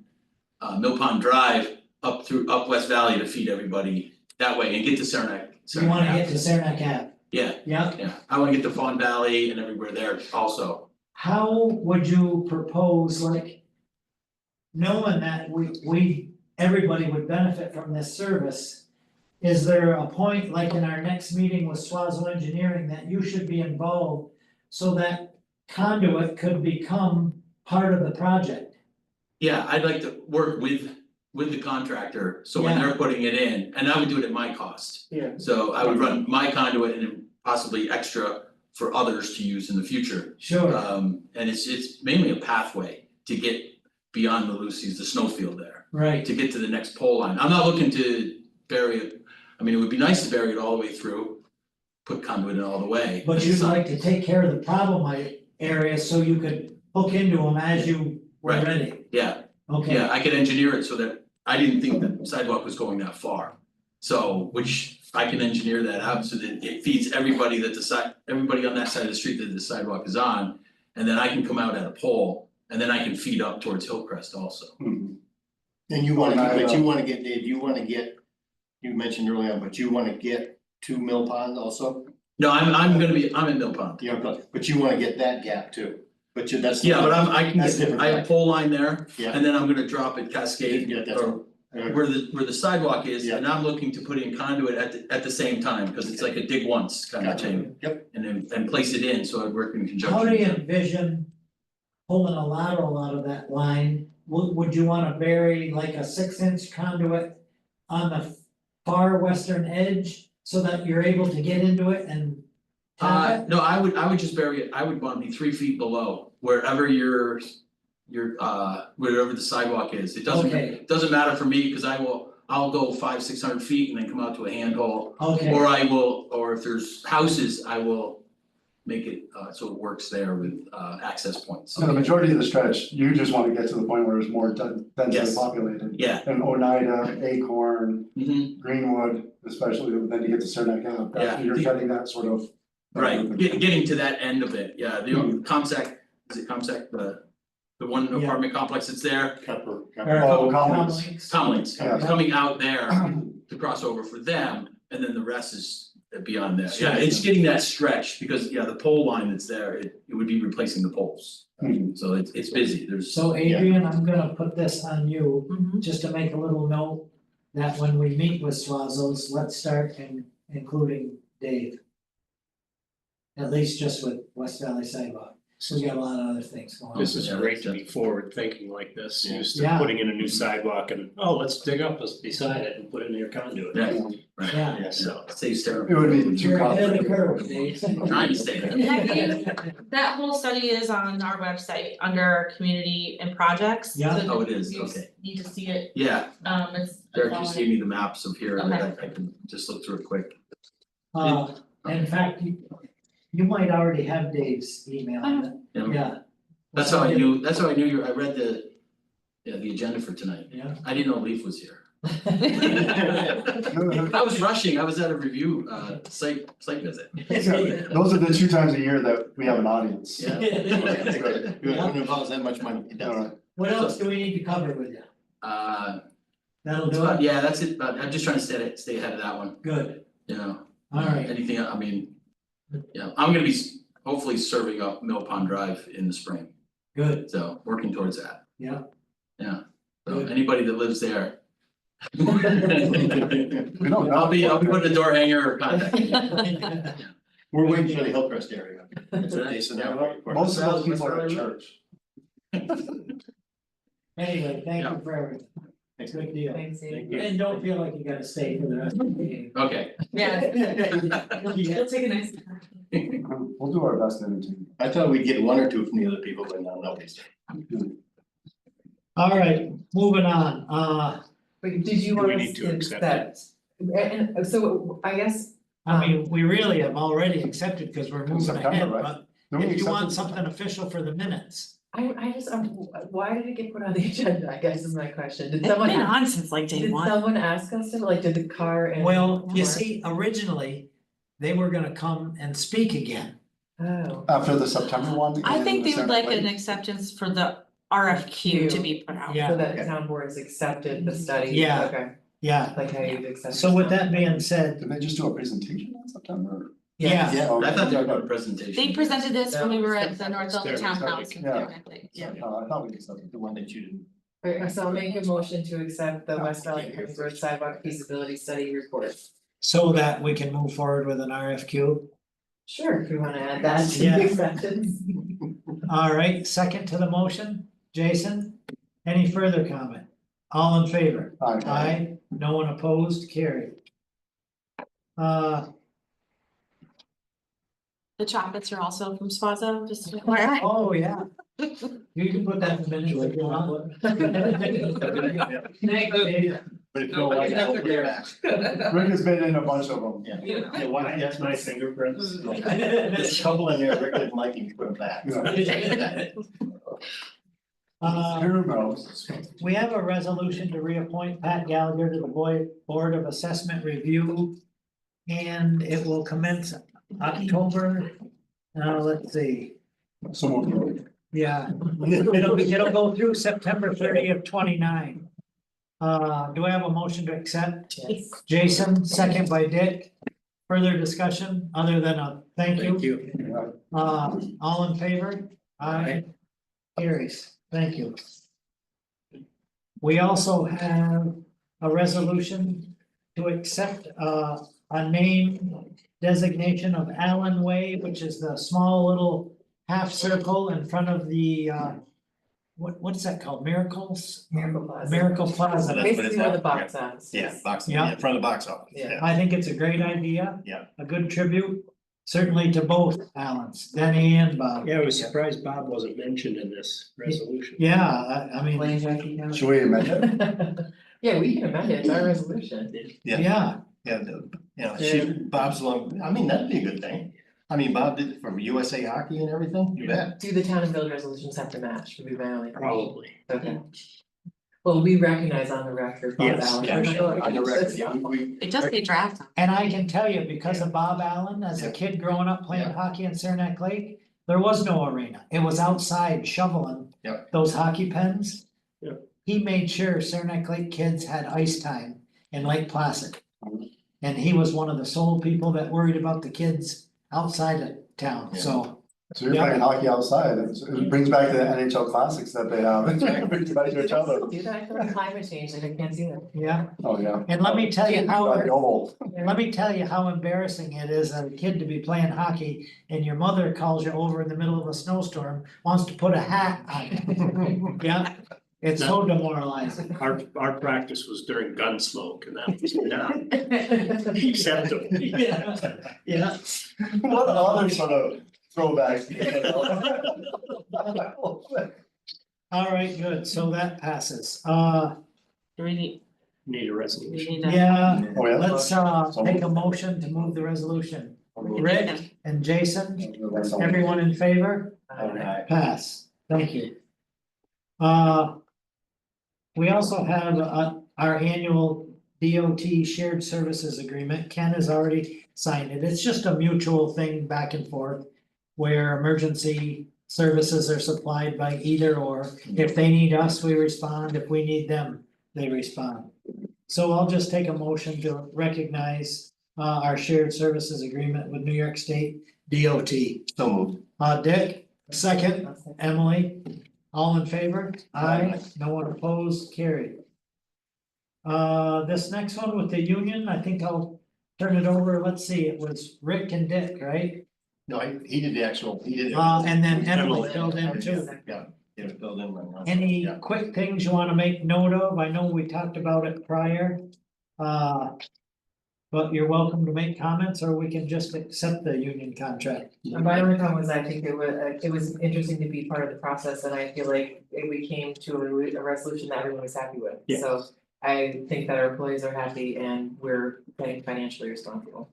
Drive up West Valley to feed everybody that way and get to Saranac. you wanna get to Saranac Ave, Yeah, yeah. I wanna get to Fawn Valley and everywhere there also. How would you propose, like, knowing that everybody would benefit from this service? Is there a point, like in our next meeting with Swazo Engineering, that you should be involved so that conduit could become part of the project? Yeah, I'd like to work with the contractor, so when Yeah. they're putting it in, and I would do it at my cost. Yeah. So I would run my conduit and then possibly extra for others to use in the future. Sure, And it's mainly a pathway to get beyond the Lucy's, the snowfield there, right, to get to the next pole line. I'm not looking to bury it, I mean, it would be nice to bury it all the way through, put conduit in all the way. but you'd like to take care of the problem areas so you could hook into them as you were Right. ready. Yeah, Okay. Yeah, I could engineer it so that I didn't think the sidewalk was going that far. So, which I can engineer that out so that it feeds everybody everybody on that side of the street that the sidewalk is on. And then I can come out at a pole and then I can feed up towards Hillcrest also. Mhm. And you wanna, but you wanna get, Dave, you mentioned earlier, but you wanna get to Mill Pond also? No, I'm in Mill Pond. Yeah, but you wanna get that gap too, that's. Yeah, but I can That's different. I have a pole line there Yeah. and then I'm gonna drop it Cascade Yeah, that's or where the sidewalk is, Yeah. and I'm looking to put in conduit at the same time, cause it's like a dig once kind of Gotcha. thing. Yep. And place it in, so I work in conjunction. How do you envision pulling a lateral out of that line? Would you wanna bury like a 6-inch conduit on the far western edge so that you're able to get into it and tap it? No, I would just bury it, I would want to be 3 feet below, wherever wherever the sidewalk is, it Okay. doesn't matter for me, cause I'll go 500-600 feet and then come out to a handhole. Okay, Or if there's houses, I will make it so it works there with access points. So the majority of the stretch, you just wanna get to the point where it's more densely Yes. populated. Yeah, And Oneida, Acorn, mhm, Greenwood, especially, then you get to Cernak Ave, that's, Yeah. you're getting that sort of. right, getting to that end of it, yeah, the Comsec, is it Comsec, the one Yeah. apartment complex that's there, Pepper. Oh, Comlinks. Tomlin's, Yeah. coming out there to cross over for them, and then the rest is beyond that, yeah, it's getting that stretch, because, yeah, the pole line that's there, it would be replacing the poles. Mhm. So it's busy, there's. So Adrian, I'm gonna put this on you, Mhm. just to make a little note that when we meet with Swazos, let's start including Dave. At least just with West Valley sidewalk, we got a lot of other things going on. This is Yeah, great to that's- be forward thinking like this, Yeah. used to Yeah. putting in a new sidewalk and, oh, let's dig up beside it and put in your conduit. Yeah, right, Yeah. Yeah, so. saves terror. It would be too You're ahead of the complicated. curve, Dave. Trying to stay there. That whole study is on our website under community and projects. Yeah. So Oh, it is, you okay. Need to see it, Yeah, it's. Derek just gave me the maps of here, that Okay. I can just look through it quick. In fact, you might already have Dave's email, yeah. That's how I knew I read the agenda for tonight. Yeah. I didn't know Leaf was here. I was rushing, I was at a review, site visit. Those are the 2 times a year that we have an audience. Yeah. When it involves that much money, it does. Alright. What else do we need to cover with you? That'll That's do about- it, yeah, that's it, but I'm just trying to stay ahead of that one, good, you know, alright, anything, I mean. Yeah, I'm gonna be hopefully serving up Mill Pond Drive in the spring, good, so working towards that. yeah. Yeah, so Good. anybody that lives there. We don't know. I'll be putting a door hanger or contact. We're waiting for the Hillcrest area. That's right. Jason, now. Most of those people are at church. Anyway, thank Yeah. you for everything, good deal. Thanks, Amy. Thank you. And don't feel like you gotta stay for the rest of the meeting. Okay. You'll take a nice. We'll do our best to entertain. I thought we'd get 1 or 2 from the other people, but now nobody's. Alright, moving on, Wait, did you Do want we us need to to accept accept? And so I guess, I mean, we really have already accepted, cause we're moving September, ahead, right? but Don't we if you accept want it? something official for the minutes. I just, why did it get put on the agenda, I guess is my question, did It's someone, been on since like day did one. someone ask us to, like, did the car and? Well, you or- see, originally, they were gonna come and speak again. Oh, After the September one. I and think the they would Senate like lady? an acceptance for the RFQ to be put out. Yeah. so that town board has accepted the study, Yeah. okay, Yeah, like how you've accepted. so with that being said, Did they just do a presentation in September? yeah, Yeah. Oh, I thought they were okay. doing a presentation. They presented this when we were at the North Delta There, Townhouse. yeah. Yeah. I thought we accepted. The one that you didn't. Alright, so I'll make a motion to accept the West Valley County Road Sidewalk Feasibility Study report. so that we can move forward with an RFQ. Sure, if you wanna add that to Yeah. the acceptance. Alright, second to the motion, Jason, any further comment? All in favor? Aye, no one opposed, carried. The chocolates are also from Swazo, just to FYI. Oh, yeah. You can put that in the minutes if you want. Thanks, Dave. But if you don't like it, we'll get it back. Rick has been in a bunch of them. Yeah, yeah, why, that's my fingerprints. There's a couple in there, Rick didn't like, you put them back. Yeah. Who knows? We have a resolution to reappoint Pat Gallagher to the Board of Assessment Review. And it will commence October, let's see, So, yeah, it'll go through September 30th, 29. Do I have a motion to accept? Yes. Jason, second by Dick. Further discussion other than a thank you? All in favor? Aye. Carries, thank you. We also have a resolution to accept a name designation of Allen Way, which is the small little half circle in front of the what's that called? Miracles? Miracle Plaza. Miracle Plaza. That's what Basically it's where the at. box office is. Yeah, box, Yeah. in front of the box office, Yeah. yeah. I think it's a great idea. Yeah. A good tribute, certainly to both Allens, Denny and Bob. Yeah, I was surprised Bob wasn't mentioned in this resolution. Yeah, I mean, Blaine Jackie County. should we amend it? Yeah, we can amend it, it's our resolution. Yeah. yeah, Yeah, Bob's long, I mean, that'd be a good thing. I mean, Bob did it from USA Hockey and everything, you bet. Do the town and village resolutions have to match, would be my only. Probably. Okay. Well, we recognize on the record. Bob Yes, Allen. yeah, on the record, yeah, we. It just be draft. and I can tell you, because of Bob Allen, as a kid growing up playing Yeah. hockey in Saranac Lake, there was no arena. It was outside shoveling Yep. those hockey pens. Yep. He made sure Saranac Lake kids had ice time in Lake Placid. And he was one of the sole people that worried about the kids outside of town, so. So you're playing hockey outside, it brings back the NHL classics that they have. It brings back your childhood. Do that, I feel like climate change, like I can't see that. Yeah, Oh, yeah. and let me tell you how. Like old. Let me tell you how embarrassing it is as a kid to be playing hockey and your mother calls you over in the middle of a snowstorm, wants to put a hat on. Yeah, it's so demoralizing. Our practice was during Gunsmoke and that was not acceptable. Yeah, What other sort of throwbacks? all right, good, so that passes. Do we need, Need a we resolution. need to? Yeah, Oh, yeah. let's take a motion to move the resolution. Rick and Jason, everyone in favor? Pass, thank you. We also have our annual DOT shared services agreement. Ken has already signed it. It's just a mutual thing back and forth. Where emergency services are supplied by either or. If they need us, we respond. If we need them, they respond. So I'll just take a motion to recognize our shared services agreement with New York State DOT. So moved. Dick, second, Emily, all in favor? Aye, no one opposed, carried. This next one with the union, I think I'll turn it over, let's see, it was Rick and Dick, right? No, he did the actual, he did. And then Emily filled in too. Yeah, yeah, filled in. Any Yeah. quick things you wanna make note of? I know we talked about it prior. But you're welcome to make comments, or we can just accept the union contract. My only comment was I think it was interesting to be part of the process and I feel like we came to a resolution that everyone was happy with. Yeah. So I think that our employees are happy and we're getting financially responsible.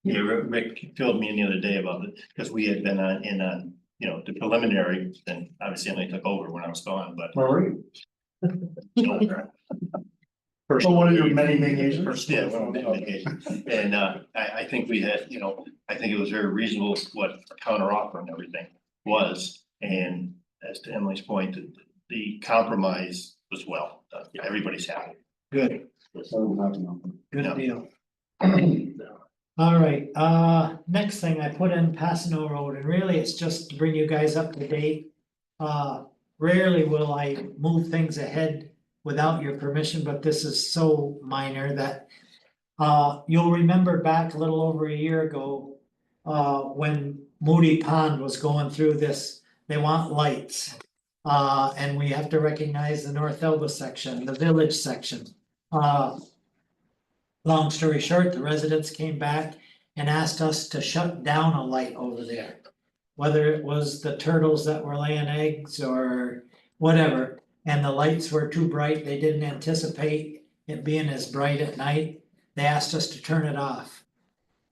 Yeah, Rick filled me in the other day about it, because we had been in you know, the preliminary, and obviously Emily took over when I was gone, but. Where were you? First, Oh, one of your many vacations? First, yeah, one of many vacations. And I think we had, you know, I think it was very reasonable what counter offer and everything was. And as to Emily's point, the compromise was well done. Everybody's happy. Good, good Yeah. deal. All right, next thing I put in Passano Road, and really it's just to bring you guys up to date. Rarely will I move things ahead without your permission, but this is so minor that. You'll remember back a little over a year ago, when Moody Pond was going through this, they want lights. And we have to recognize the North Elba section, the village section. Long story short, the residents came back and asked us to shut down a light over there. Whether it was the turtles that were laying eggs or whatever, and the lights were too bright, they didn't anticipate it being as bright at night. They asked us to turn it off.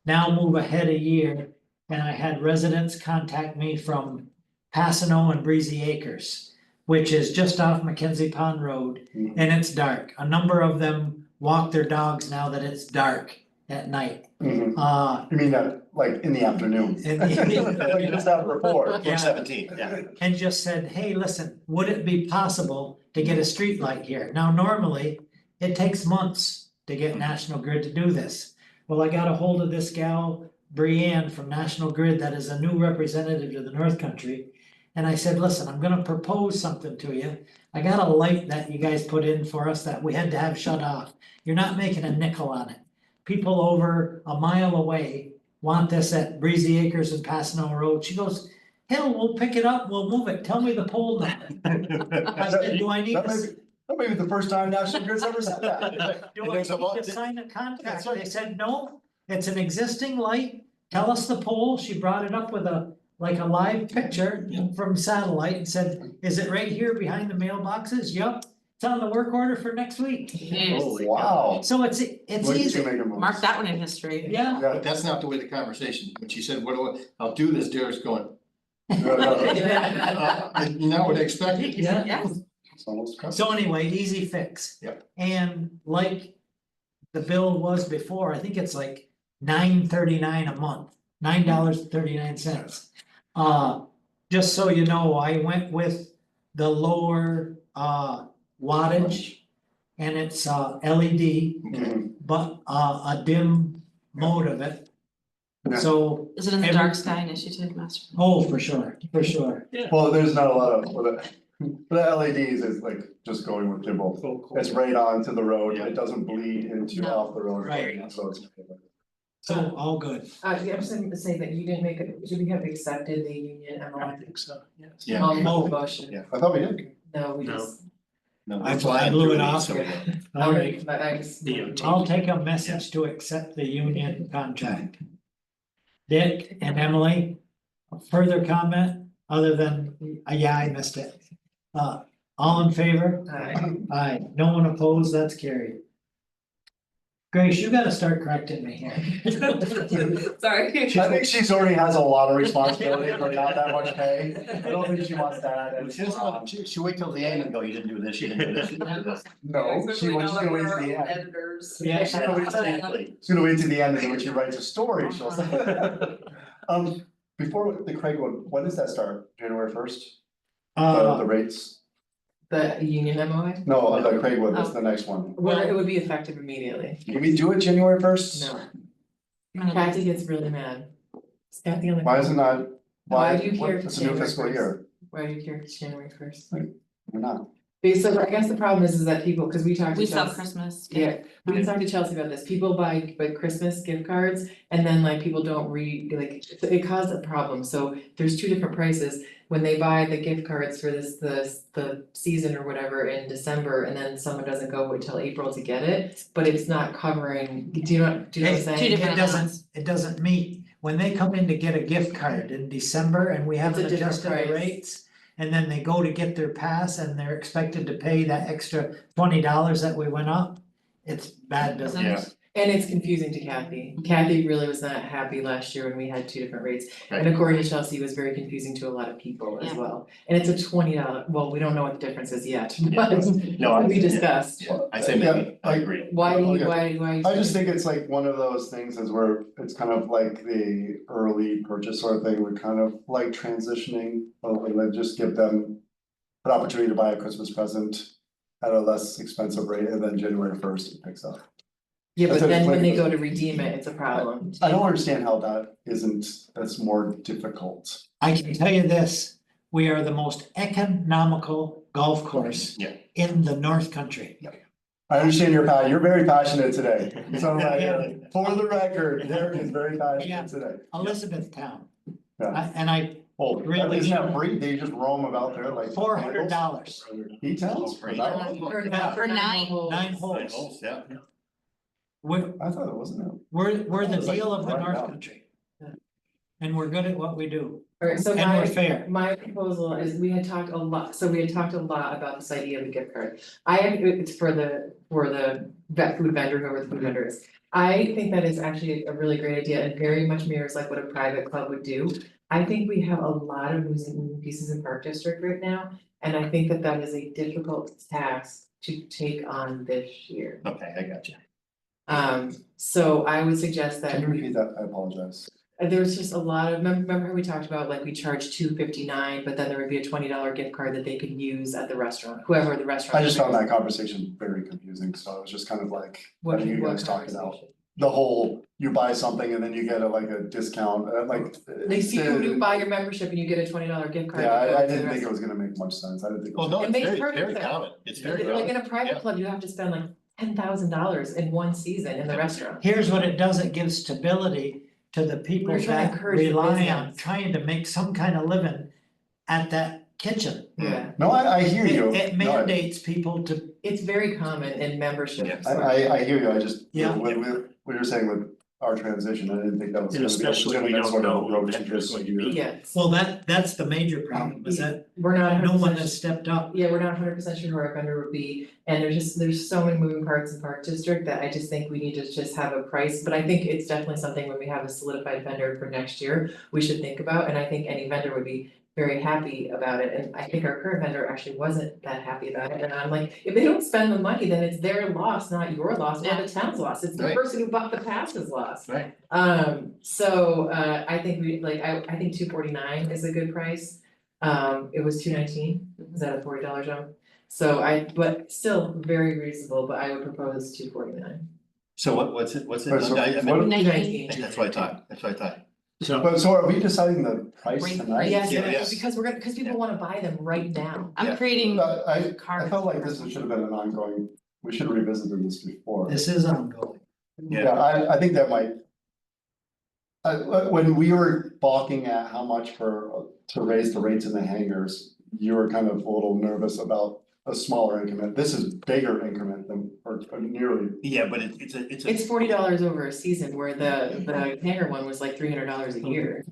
Now move ahead a year, and I had residents contact me from Passano and Breezy Acres. which is just off Mackenzie Pond Road, and it's dark. A number of them walk their dogs now that it's dark at night. Mhm. Uh, You mean that, like, in the afternoon? In the- Like, just that report. Yeah. 17, yeah. and just said, hey, listen, would it be possible to get a street light here? Now, normally, it takes months to get National Grid to do this. Well, I got a hold of this gal, Brianne from National Grid, that is a new representative to the North Country. And I said, listen, I'm gonna propose something to you. I got a light that you guys put in for us that we had to have shut off. You're not making a nickel on it. People over a mile away want this at Breezy Acres and Passano Road. She goes, hell, we'll pick it up, we'll move it, tell me the pole number. I said, do I need That may be the first time National Grid's ever said that. do I need to sign a contract? They said, no, it's an existing light, tell us the pole. She brought it up with a, like a live picture from satellite and said, is it right here behind the mailboxes? Yup, it's on the work order for next week. Wow. So it's Look at you easy, making moves. Mark that one in history. yeah. Yeah. But that's not the way the conversation, when she said, what do I, I'll do this, Derek's going. No, no, no. Now what I expected. Yeah. Yes. It's almost custom. So anyway, easy fix. Yep. And like the bill was before, I think it's like $9.39 a month, $9.39. Just so you know, I went with the lower wattage. And it's LED, Mhm. but a dim mode of it. Yeah. So, Is it in the Every- dark sky initiative, Master? oh, for sure, for sure. Well, there's not a lot of, for the LEDs is like just going with gimbal. It's right on to the road, it doesn't bleed into No. off the road. Right. So it's. So all good. Yeah, I'm just gonna say that you didn't make it, should we have accepted the union MOU? think so, yes. Yeah. Oh. Motion. Yeah. I thought we did. No, we No. just. No, I that's why I'm blew it doing off. so. All right, But I just. DOT. I'll take a message to accept the union contract. Dick and Emily, further comment other than, yeah, I missed it. All in favor? Aye, no one opposed, that's carried. Grace, you gotta start correcting me here. Sorry. I think she's already has a lot of responsibility for not that much pay. I don't think she wants to add any. She wait till the end and go, you didn't do this, you didn't do this. No, she's gonna wait to the end. Editors. Yeah. She's gonna wait to the end. She's gonna wait to the end and then when she writes a story, she'll say. Before the Craig one, when does that start? January first? The rates? The union MOU? No, the Craigwood, that's the next one. Well, it would be effective immediately. Can we do it January first? No. Kathy gets really mad. Is Kathy on the? Why is it not? Why do you care if It's it's a new January fiscal 1st? year, Why do you care if it's January first? we're not. Because so I guess the problem is that people, cause we talked to We sell Chelsea. Christmas. Yeah, we talked to Chelsea about this, people buy Christmas gift cards and then like people don't it caused a problem, so there's two different prices. When they buy the gift cards for the season or whatever in December and then someone doesn't go until April to get it, but it's not covering, do you know what I'm Hey, saying? Two different it doesn't meet, when they come in to get a gift card in December and we haven't It's a different adjusted the price. rates. And then they go to get their pass and they're expected to pay that extra $20 that we went up. It's bad business. And it's confusing to Kathy. Kathy really was not happy last year when we had two different rates. And according to Chelsea, it was very confusing to a lot of people as Yeah. well. And it's a $20, well, we don't know what the difference is yet, but No, I- we discussed. Yeah, I say Yeah, maybe, I agree. Why, Okay. why? I just think it's like one of those things is where it's kind of like the early purchase sort of thing, we're kind of like transitioning, like just give them. An opportunity to buy a Christmas present at a less expensive rate and then January first it picks up. Yeah, but That's what then it's when like. they go to redeem it, it's a problem. I don't understand how that isn't, that's more difficult. I can tell you this, we are the most economical golf course Yeah. in the North Country. I understand you're very passionate today, so like, for the record, Derek is very passionate today. Elizabethtown. Yeah. And I, Oh, Really? isn't that free? They just roam about there like. $400, E-towns for that one? For For nine holes. 9 holes. Yeah. We're, I thought it wasn't. we're the It's like deal of the right North now. Country. And we're good at what we do, Alright, so and we're fair. my proposal is, we had talked a lot, so we had talked a lot about this idea of a gift card. It's for the vet food vendor, whoever the food vendor is. I think that is actually a really great idea and very much mirrors like what a private club would do. I think we have a lot of moving pieces in Park District right now, and I think that that is a difficult task to take on this year. Okay, I got you. So I would suggest that Can you repeat that? I apologize. there's just a lot of, remember how we talked about like we charge $2.59, but then there would be a $20 gift card that they could use at the restaurant, whoever the restaurant. I just is. found that conversation very confusing, so I was just kind of like, What letting you what guys talk it out. conversation? The whole, you buy something and then you get like a discount, like. They see you buy your membership and you get a $20 gift card. Yeah, to go I to the didn't think it restaurant. was gonna make much sense, I didn't think. Well, no, It it's makes very, perfect very sense. common, it's very Like common. in a private Yeah. club, you have to spend like $10,000 in one season in the restaurant. Here's what it does, it gives stability to the people We're trying to that encourage rely on business. trying to make some kind of living at that kitchen. Yeah, No, I hear you. It No, I- mandates people to, it's very common in memberships. I hear you, I just, Yeah. with what you're saying with our transition, I didn't think that was And gonna be. especially we legitimate don't sort of know who approach the to vendor's this going to year. be. Yes, well, that's the major problem, is that we're not. no one 100% has stepped up. Yeah, we're not 100% sure who our vendor would be, and there's so many moving parts in Park District that I just think we need to just have a price, but I think it's definitely something when we have a solidified vendor for next year, we should think about, and I think any vendor would be very happy about it, and I think our current vendor actually wasn't that happy about it, and I'm like, if they don't spend the money, then it's their loss, not your loss, or the town's loss, it's the Right. person who bought the pass's loss. Right. I think we, like, I think $249 is a good price. It was $219, is that a $40 jump? So but still very reasonable, but I would propose $249. So what's it, Right, so what- $219. That's what I thought. But so are we deciding the price tonight? Yes, Yeah, yeah. because because people wanna buy them right now. I'm Yeah. creating I cards. felt like this should have been an ongoing, we should have revisited this before. This is ongoing. Yeah, I think that might. When we were balking at how much to raise the rates in the hangars, you were kind of a little nervous about a smaller increment. This is bigger increment than, or nearly. Yeah, but it's a. It's $40 over a season, where the hangar one was like $300 a year.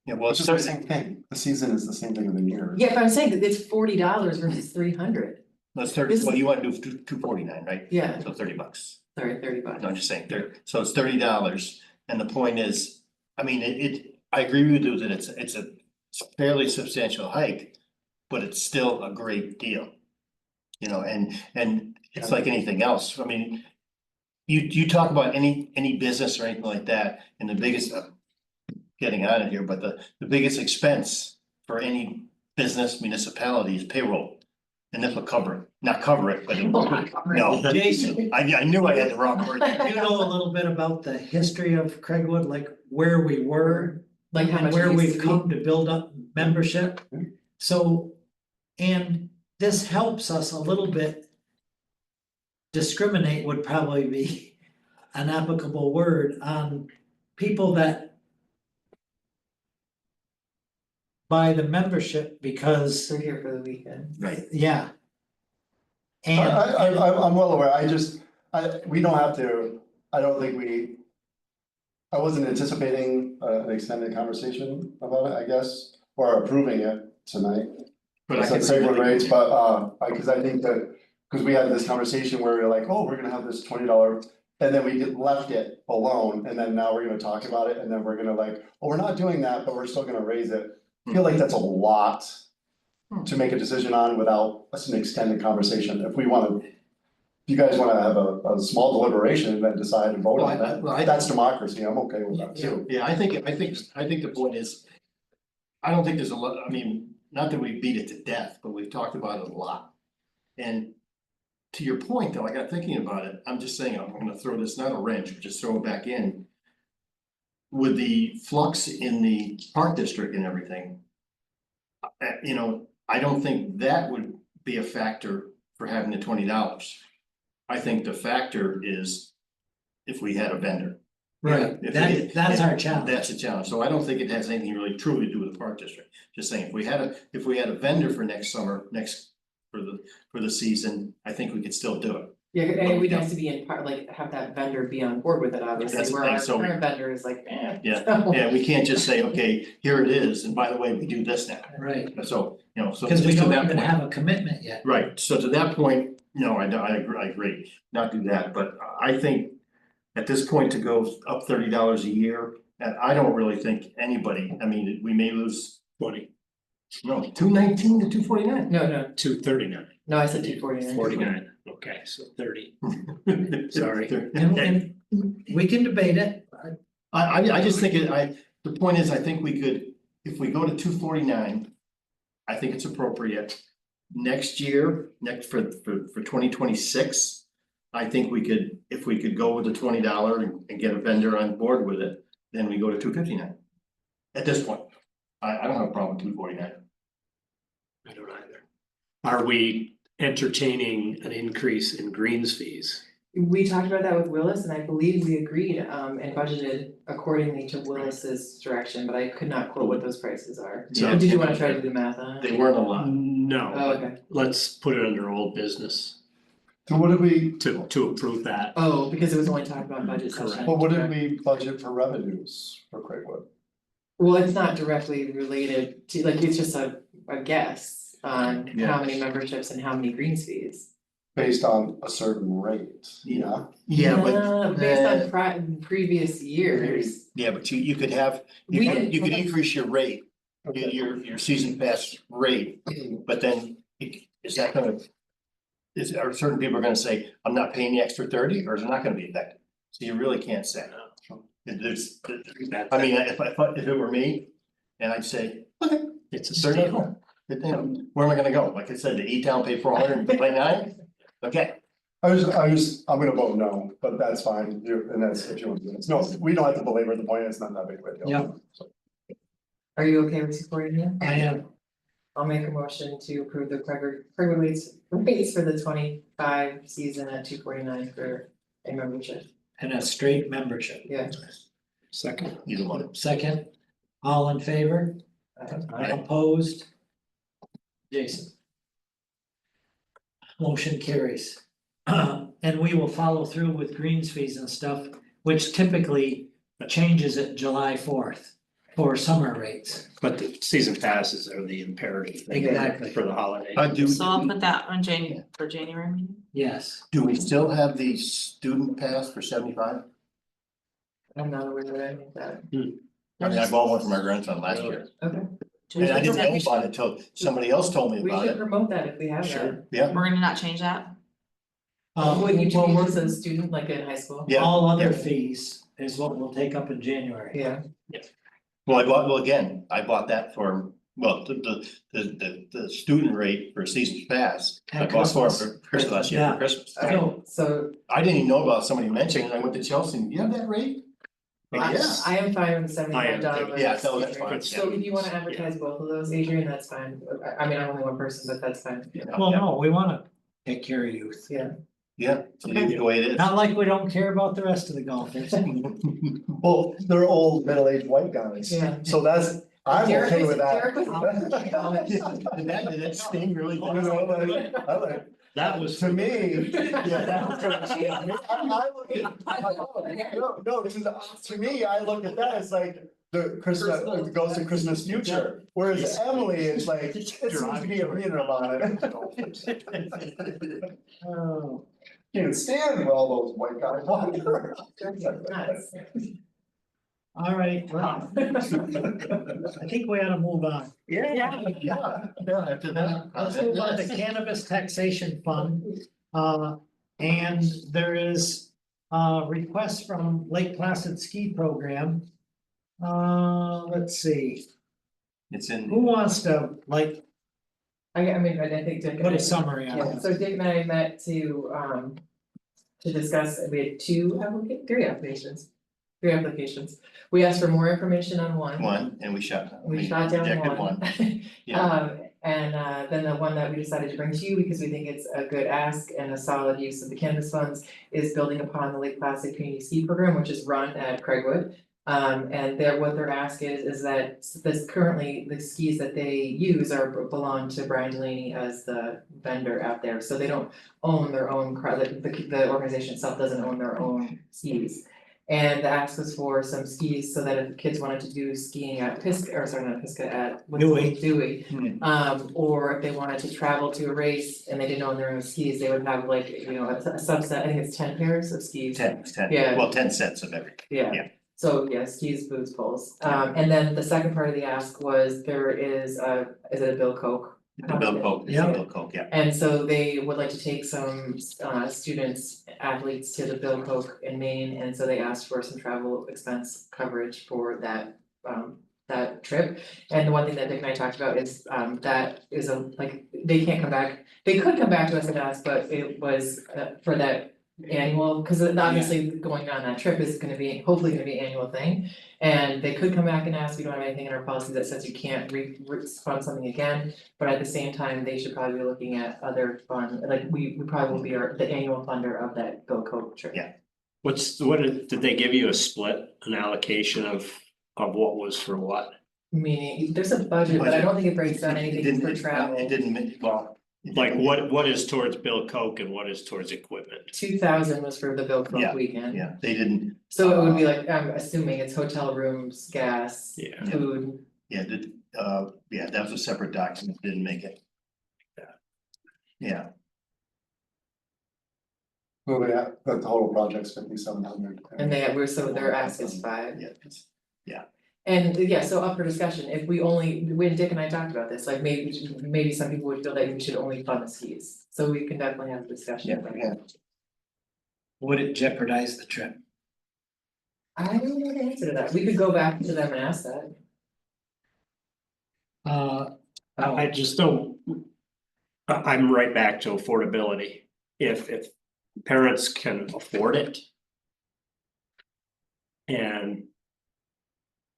Yeah, well, It's just the same thing. The season is the same thing of the year. Yeah, but I'm saying that it's $40 versus $300. Let's well, you wanna do $249, right? Yeah, So $30. sorry, $30. No, I'm just saying, so it's $30, and the point is, I mean, I agree with you that it's a fairly substantial hike, but it's still a great deal. You know, and it's like anything else, I mean, you talk about any business or anything like that, and the biggest, getting out of here, but the biggest expense for any business municipality is payroll. And this will cover it, not cover it, but it will, no, Jason, I knew I had the wrong word. do you know a little bit about the history of Craigwood, like where we were? Like how And much where it used we've to be. come to build up membership. So, and this helps us a little bit. Discriminate would probably be an applicable word on people that. Buy the membership because, They're here for the weekend. Right. yeah. I'm And, well aware, we don't have to, I don't think I wasn't anticipating an extended conversation about it, I guess, or approving it tonight. But I It's can like see regular what- rates, but cause I think that, cause we had this conversation where we we're like, oh, we're gonna have this $20. And then we left it alone, and then now we're gonna talk about it, and then we're gonna like, oh, we're not doing that, but we're still gonna raise it. I feel like that's a lot to make a decision on without an extended conversation, if we wanna. If you guys wanna have a small deliberation and then decide and vote on that, that's democracy, I'm okay with that too. Yeah, I think the point is, I don't think there's a lot, I mean, not that we beat it to death, but we've talked about it a lot. And to your point, though, I got thinking about it, I'm just saying, I'm gonna throw this, not a wrench, but just throw it back in. With the flux in the park district and everything. You know, I don't think that would be a factor for having the $20. I think the factor is if we had a vendor. right, that's our challenge. That's a challenge, so I don't think it has anything really truly to do with the park district, just saying, if we had a vendor for next summer, for the season, I think we could still do it. Yeah, and we'd have to be in part, like, have that vendor be on board with it, That's obviously, the where thing, our so- current vendor is like, Yeah, so. Yeah, we can't just say, okay, here it is, and by the way, we do this now, Right, so, you know, so because we just to don't that even point. have a commitment yet. Right, so to that point, No, I agree, not do that, but I think at this point to go up $30 a year, and I don't really think anybody, I mean, we may lose, 20, no, 219 to 249. No, 239, no, I said 249. 49. Okay, so 30. Sorry. And we can debate it. I just think the point is, I think we could, if we go to 249, I think it's appropriate. Next year, for 2026, I think we could, if we could go with the $20 and get a vendor on board with it, then we go to 259. At this point, I don't have a problem with 249. I don't either. Are we entertaining an increase in greens fees? We talked about that with Willis and I believe we agreed and budgeted accordingly to Willis's direction, but I could not quote what those prices are. Yeah. Did you wanna try to do the math on it? They weren't a lot. No, Oh, but okay. let's put it under old business So what did we, to approve that. Oh, because it was only talked about budget session. Correct. well, what did we budget for revenues for Craigwood? Well, it's not directly related to, like, it's just a guess on how many memberships and how many greens fees. Based on a certain rate, yeah? Based on previous years. Yeah, but you could have, We didn't- you could increase your rate, your season pass rate, but then is that gonna? Are certain people are gonna say, I'm not paying the extra 30, or is it not gonna be effective? So you really can't say. There's, I mean, if it were me, and I'd say, okay, It's a 30 at state. home. But then, where am I gonna go? Like I said, the E-Town pay 400 and pay 9? Okay, I'm gonna vote no, but that's fine, and that's if you want to do it. No, we don't have to belabor the point, it's not that big of a deal. Yeah. Are you okay with supporting him? I am. I'll make a motion to approve the Craigwood rates for the 25 season at 249 for a membership. And a straight membership. Yeah. Second. either one. Second, all in favor? Opposed? Jason. Motion carries. And we will follow through with greens fees and stuff, which typically changes at July 4th for summer rates. But the season passes are the imperative thing Exactly. for the holiday. So I'll put that on for January meeting. Yes, Do we still have the student pass for 75? I'm not aware of any of that. I mean, I bought one for my grandson last year, Okay. and I didn't know about it until somebody else told me We about should it. promote that if we have that. Sure. Yeah, We're gonna not change that? Would you well, change we're- this as a student, like in high school? yeah. all other fees is what we'll take up in January. Yeah. Well, I bought that for, well, the student rate for season pass. I At bought for Christmas. Christmas last year Yeah. for Christmas. So I didn't even know about somebody mentioning it. I went to Chelsea, and you have that rate? Like, yeah. I am fine with $75. Yeah, so that's fine. So if you wanna advertise both of those, Adrian, that's fine. I mean, I'm only one person, but that's fine. Well, no, we wanna take care of youth. Yeah, so leave it the way it is. Not like we don't care about the rest of the golfers. Well, they're old, middle-aged white guys, Yeah. so that's, I'm Derek okay was- with that. Derek was Did that sting really? I like, That was. to me, Yeah, that was I look at, no, this is, to me, I look at that as like the Christmas, it goes to Christmas future. Whereas Emily is like, it seems to be a reader about it. Oh, Can't stand all those white guys walking around. Nuts. all right, well, I think we ought to move on. Yeah, after that. Let's move on to cannabis taxation fund. And there is a request from Lake Placid Ski Program. Let's see, It's in. who wants to like I mean, I think Dick. put a summary on Yeah, it? so Dick and I met to discuss, we had three applications. We asked for more information on One, and we shot. We shot down rejected one. Yeah. And then the one that we decided to bring to you because we think it's a good ask and a solid use of the cannabis funds is building upon the Lake Placid Community Ski Program, which is run at Craigwood. And what their ask is that this currently, the skis that they use belong to Brian Delaney as the vendor out there, so they don't own their own, the organization itself doesn't own their own skis. And the ask was for some skis so that if kids wanted to do skiing at Pisgah, or sorry, not Pisgah, at what's it called? Dewey. Or if they wanted to travel to a race and they didn't own their own skis, they would have like, you know, a subset, I think it's 10 pairs of skis. 10 Yeah. well, 10 sets of everything. Yeah. Yeah. So, yeah, skis, boots, poles. And then the second part of the ask was there is it a Bill Koch? The Bill Koch, Yeah. Bill Koch, yeah. And so they would like to take some students, athletes to the Bill Koch in Maine, and so they asked for some travel expense coverage for that trip. And the one thing that Dick and I talked about is that is like, they can't come back, they could come back to us and ask, but it was for that annual, cause obviously going on that trip is gonna be, hopefully gonna be an annual thing. And they could come back and ask, we don't have anything in our policy that says you can't fund something again, but at the same time, they should probably be looking at other fund, like we probably will be the annual funder of that Go Coke trip. Yeah. Did they give you a split, an allocation of what was for what? Meaning, there's a budget, but I don't think it breaks down It anything didn't- for travel. It didn't, well. Like what is towards Bill Koch and what is towards equipment? 2,000 was for the Bill Coke Yeah, weekend. Yeah, they didn't, So it would be like, I'm assuming it's hotel rooms, gas, Yeah. food. yeah, that was a separate document, didn't make it. Yeah, Well, yeah, the total project's 5,700. And so their ask is 5. yeah, And yeah, so up for discussion, if when Dick and I talked about this, like maybe some people would feel that we should only fund the skis. So we can definitely have a discussion. yeah. Would it jeopardize the trip? I don't know the answer to that. We could go back to them and ask that. I just don't. I'm right back to affordability. If parents can afford it. And.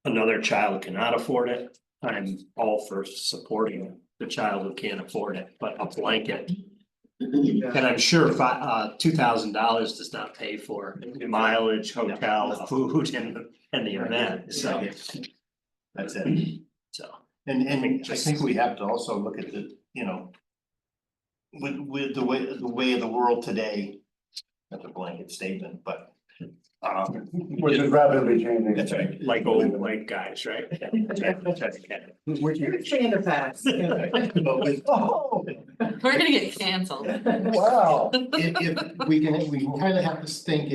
Another child cannot afford it, I'm all for supporting the child who can't afford it, but a blanket. And I'm sure $2,000 does not pay for mileage, hotel, food and the event, so. That's it. So. And I think we have to also look at the, you know. With the way of the world today. That's a blanket statement, but. Which is rapidly changing. That's right, like old white guys, right? You're saying the past. Oh, We're gonna get canceled. wow. If we kind of have to think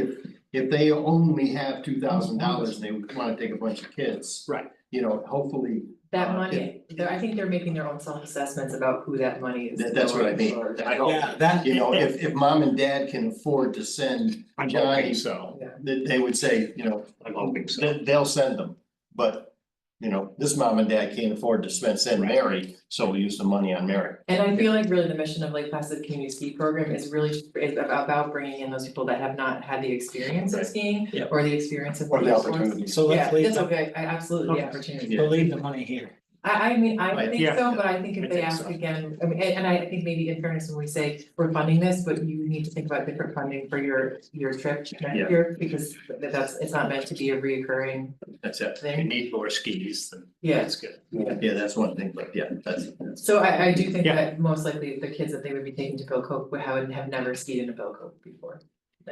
if they only have $2,000 and they wanna take a bunch of kids. Right. You know, hopefully. That money, I think they're making their own self-assessments about who that money is. That's what I going mean. towards. I hope, Yeah, that. you know, if mom and dad can afford to send I'm Johnny, hoping so, they would say, you know, I'm hoping so. they'll send them. But, you know, this mom and dad can't afford to send Mary, so we use the money on Mary. And I feel like really the mission of Lake Placid Community Ski Program is about bringing in those people that have not had the experience of skiing. Yeah. Or the experience of. Or the water sports. opportunity. So Yeah, let's leave, that's okay, absolutely, the opportunity. we'll leave the money here. I mean, I Right, think yeah. so, but I think I if they think ask so. again, I mean, and I think maybe in fairness, when we say we're funding this, but you need to think about different funding for your trip next Yeah. year. Because it's not meant to be a reoccurring That's it, we thing, need more skis, then yeah. that's good. Yeah, that's one thing, but yeah, that's. So I do think Yeah. that most likely the kids that they would be taking to Bill Coke would have never skied in a Bill Coke before.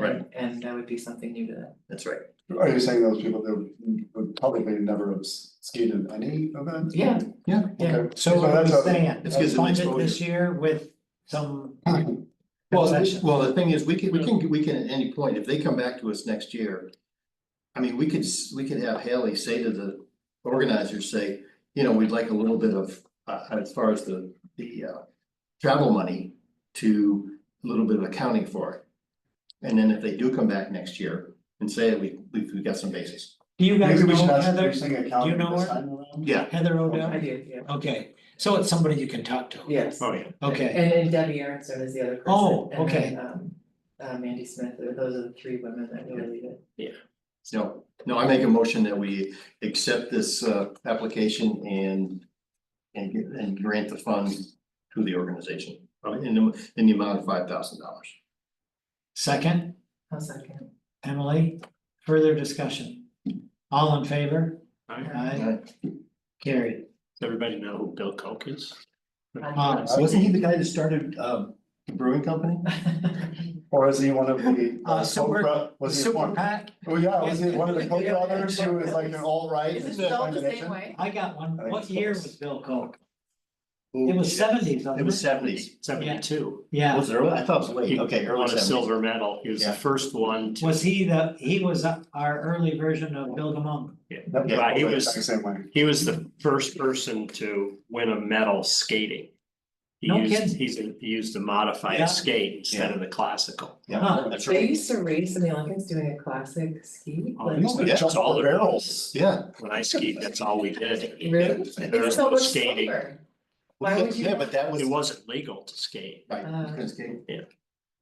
Right. And that would be something new to them. That's right. Are you saying those people that would probably never have skied in any event? Yeah. Yeah. Okay. So what I that's was a- saying, It's gives them fund it exposure. this year with some. Well, concessions. the thing is, we can at any point, if they come back to us next year. I mean, we could have Haley say to the organizers, say, you know, we'd like a little bit of, as far as the travel money to a little bit of accounting for it. And then if they do come back next year and say we've got some basis. Do you guys Maybe we should know ask Heather, Racing Accounting know this her? time around. Yeah, Heather Odell? I do, yeah. Okay, so it's somebody you can talk to. Yes. Oh, yeah. Okay, And Debbie Aronson is the other person. Oh, and then, okay. Mandy Smith, those are the 3 women that really lead it. no, I make a motion that we accept this application and grant the funds to the organization in the amount of $5,000. second, I'll second. Emily, further discussion. All in favor? Alright, Aye, carried. does everybody know who Bill Koch is? Uh, Wasn't he the guy that started the brewing company? Or is he one of the? Super- Was he Super one? PAC, Oh, yeah, was he one of the co-brothers who was like an alt-right? Is it spelled the same way? I got one, I think what it's year close. was Bill Koch? It was seventies, wasn't it? It was seventies. 72. Yeah, Was it early? I thought it was late. He Okay, early won a 70s. silver medal. He was the Yeah. first one to. was he was our early version of Bill Gamong. Yeah, Yep, Right, he was- exact same way. he was the first person to win a medal skating. He No used, kidding. he used a modified Yeah. skate instead of the classical. Yeah, Huh. that's They right. used to race in the Olympics doing a classic ski, Oh, like, yeah, Yeah, that's all the there barrels, yeah. When I skied, that's all we did. really? There was So no much skating. slower. Why would you? Yeah, but that was. It wasn't legal to skate. Right, you couldn't skate.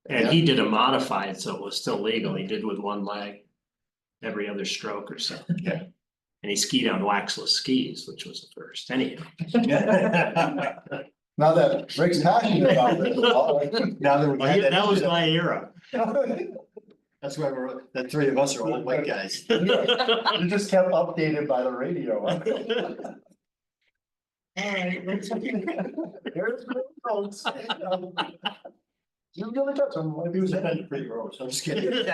And he did a modified, so it was still legal. He did with one leg. Every other stroke or so. Yeah. And he skied on waxless skis, which was the first, anyhow. Now that Rick's passionate about this. Now that we Well, had yeah, that was shit up, my era. That's why the three of us are old white guys. You just kept updated by the radio. Here's the notes. You really got some. He was a pretty gross, I'm just kidding.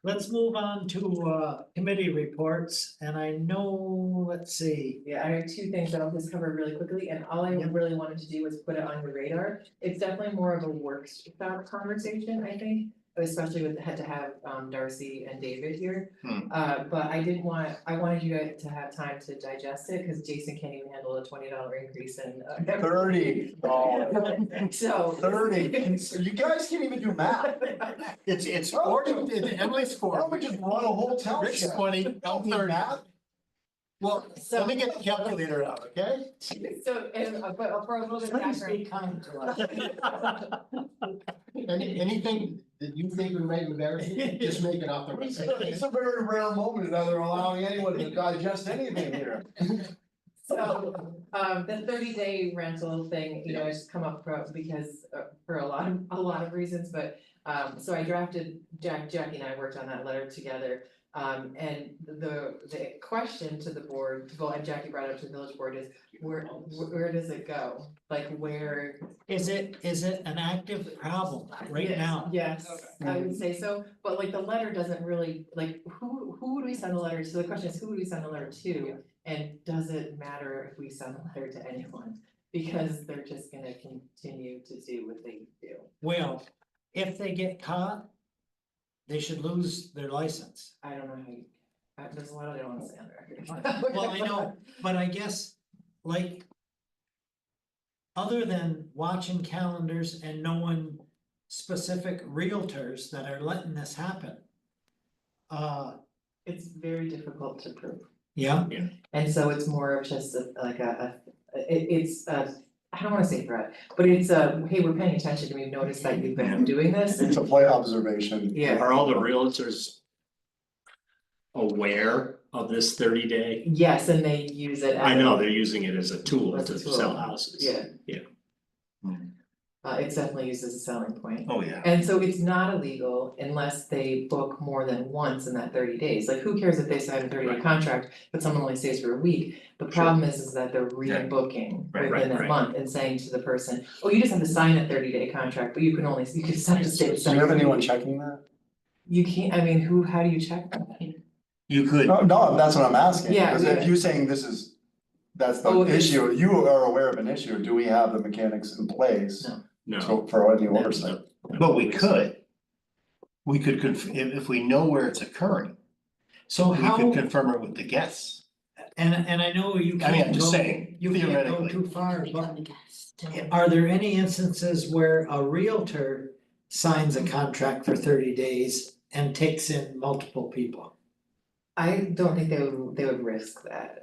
Let's move on to committee reports, and I know, let's see. Yeah, I have two things that I'll just cover really quickly, and all I really wanted to do was put it on your radar. It's definitely more of a workshop conversation, I think, especially with, had to have Darcy and David here. But I wanted you guys to have time to digest it, because Jason can't even handle a $20 increase in. 30. So. 30. You guys can't even do math. It's Oh. 40, Emily's Why don't we 40. just run a whole town? Rick's 20, I'm 30. Well, So- let me get the calculator out, okay? So, and, but for a little bit of Please background. be kind to us. Anything that you think we might embarrass you, just make it off the record. It's a very rare moment that they're allowing anyone to digest anything here. So, the 30-day rental thing, you know, has come up because, for a lot of reasons, but, so I drafted, Jackie and I worked on that letter together. And the question to the board, well, and Jackie brought it up to the village board is, where does it go? Like, where? Is it an active problem right Yes, now? Yes, I would say so, but like the letter doesn't really, like, who would we send a letter to? The question is, who would we send a letter to? And does it matter if we send a letter to anyone? Because they're just gonna continue to do what they do. Well, if they get caught, they should lose their license. I don't know how you, there's a lot I don't wanna say on the record. Well, I know, but I guess, like, other than watching calendars and knowing specific realtors that are letting this happen. It's very difficult to prove. Yeah, And so it's more of just I don't wanna say threat, but it's hey, we're paying attention, we've noticed that you've been doing this. It's a play observation. Yeah, Are all the realtors aware of this 30-day? yes, and they use it as. I know, they're using it as a tool As a to tool. sell houses. Yeah. Yeah. It's definitely used as a selling point. Oh, yeah. And so it's not illegal unless they book more than once in that 30 days, like who cares if they sign a 30-day Right. contract, but someone only stays for a week? The problem is that they're rebooking Right, within that right. month and saying to the person, oh, you just have to sign a 30-day contract, but you can just have to stay. Do you have anyone checking that? You can't, I mean, how do you check that? You could, No, that's what I'm asking. Yeah, Because yeah. if you're saying that's the Oh, it's- issue, you are aware of an issue, do we have the mechanics in place? No. No. For any oversight? but we could. We could, if we know where it's occurring, so we how, could confirm it with the guests. and I know you I mean, I'm can't just go, saying, you can't go theoretically. too far, but are there any instances where a realtor signs a contract for 30 days and takes in multiple people? I don't think they would risk that.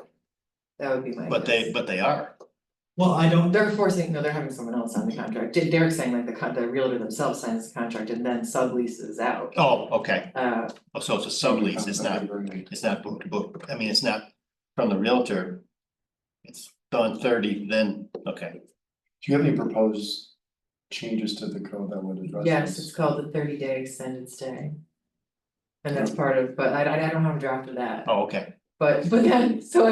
That would be my But guess. they are. Well, I don't, They're they're having someone else sign the contract. Derek's saying like the realtor themselves signs the contract and then subleases out. Oh, okay. Uh, Oh, so it's a sublease, it's not book to book, I mean, it's not from the realtor. It's done 30, then, okay. Do you have any proposed changes to the code that would address this? yes, it's called the 30-day extended stay. And that's part of, but I don't have a draft of that. Oh, okay. But then, so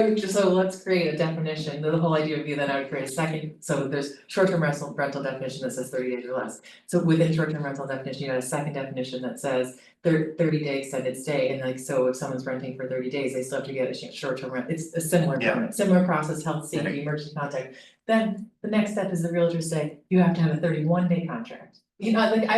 let's create a definition, the whole idea would be that I would create a second, so there's short-term rental definition that says 30 days or less. So within short-term rental definition, you got a second definition that says 30-day extended stay, and like, so if someone's renting for 30 days, they still have to get a short-term rent, it's a similar Yeah. permit, similar process, health, safety, emergency contact. Then the next step is the realtor say, you have to have a 31-day contract. You know, like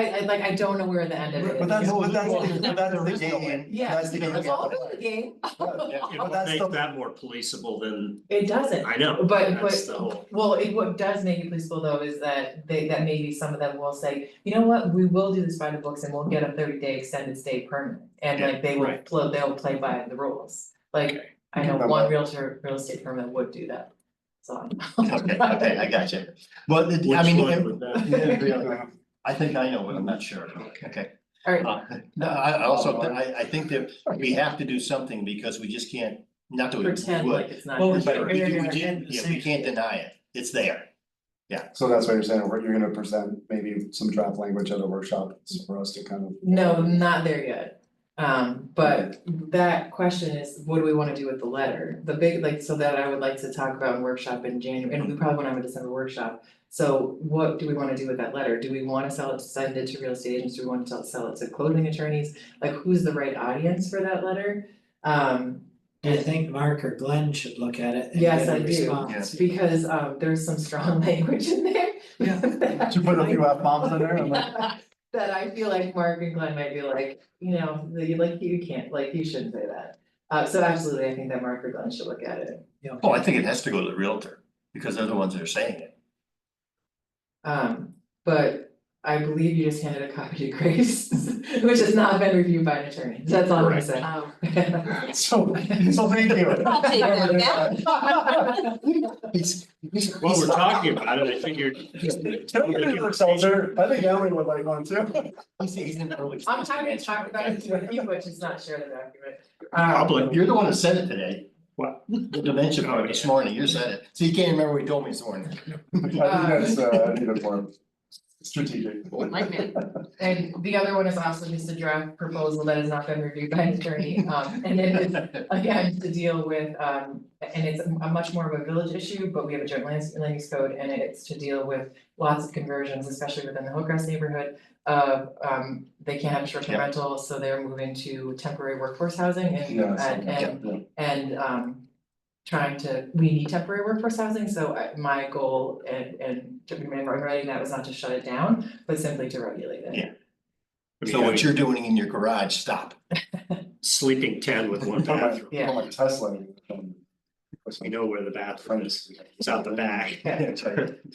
I don't know where the end of it is. But that's the game, Yeah, that's the game. it's all in the game. Yeah, But that's Make the, that more policeable than, It doesn't, I know, But- that's the whole. well, what does make it pleasurable though is that that maybe some of them will say, you know what, we will do this by the books and we'll get a 30-day extended stay permit. And like they will, Right. they'll play by the rules, like, I know Okay. one real estate permit would do that. So. Okay, I got you. Well, I Which mean, one would that? yeah, really. I think I know, but I'm not sure. Okay. Alright, No, I also, I think that we have to do something because we just can't, not that we pretend like would. it's not. Well, But we Yeah, we can't deny it. It's there. so that's what you're saying, you're gonna present maybe some draft language at a workshop for us to kind of. No, not there yet. But that question is, what do we wanna do with the letter? The big, like, so that I would like to talk about in workshop in January, and we probably won't have a December workshop. So what do we wanna do with that letter? Do we wanna send it to real estate agents? Do we want to sell it to clothing attorneys? Like, who's the right audience for that letter? Do you think Mark or Glenn should look at it and Yes, get a I do. response? Because there's some strong language in there. Did you put a few F-bombs in there? I'm like, That I feel like Mark and Glenn might be like, you know, you can't, like, you shouldn't say that. So absolutely, I think that Mark or Glenn should look at it. Oh, I think it has to go to the realtor because they're the ones that are saying it. But I believe you just handed a copy to Grace, which has not been reviewed by an attorney, that's all I'm gonna say. Oh, So thank you. I'll take that. While we're talking about it, I figured. I think Emily would like one too. He's in early. I'm happy to talk about it with you, but just not share the document. Public. You're the one who said it today. What? The dementia part this morning, you said it. So you can't remember what you told me this morning. I think that's, I need a more strategic. Like it. And the other one is also just a draft proposal that has not been reviewed by an attorney, and it is, again, to deal with, and it's a much more of a village issue, but we have a joint land use code, and it's to deal with lots of conversions, especially within the Hillcrest neighborhood. They can't have a short-term Yeah. rental, so they're moving to temporary workforce housing and trying to, we need temporary workforce housing, so my goal and to remember, I'm writing that was not to shut it down, but simply to regulate it. Yeah. So what you're doing in your garage, stop. Sleeping 10 with one bathroom, Yeah. Like Tesla. you know where the bathroom is, it's out the back.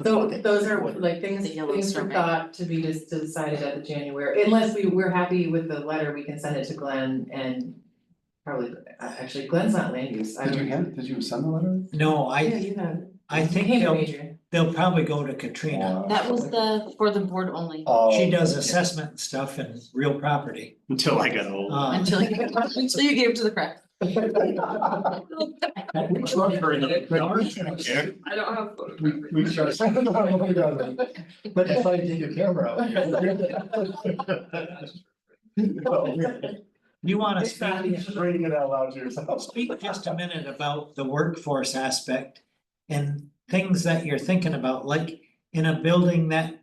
So those are like The things yellow for survey. thought to be just decided at the January, unless we're happy with the letter, we can send it to Glenn and. Probably, actually Glenn's not land use, I don't. Did you send the letter? No, Yeah, I you have it. I think Hand it to they'll Adrian. they'll probably go to Katrina. That was for the board only, Oh, She does assessment stuff and real property. Until I got old. until you gave it to the crack. I don't have. We trust. But that's why you take your camera out. You wanna speak, Just reading it out loud to yourself. speak just a minute about the workforce aspect and things that you're thinking about, like in a building that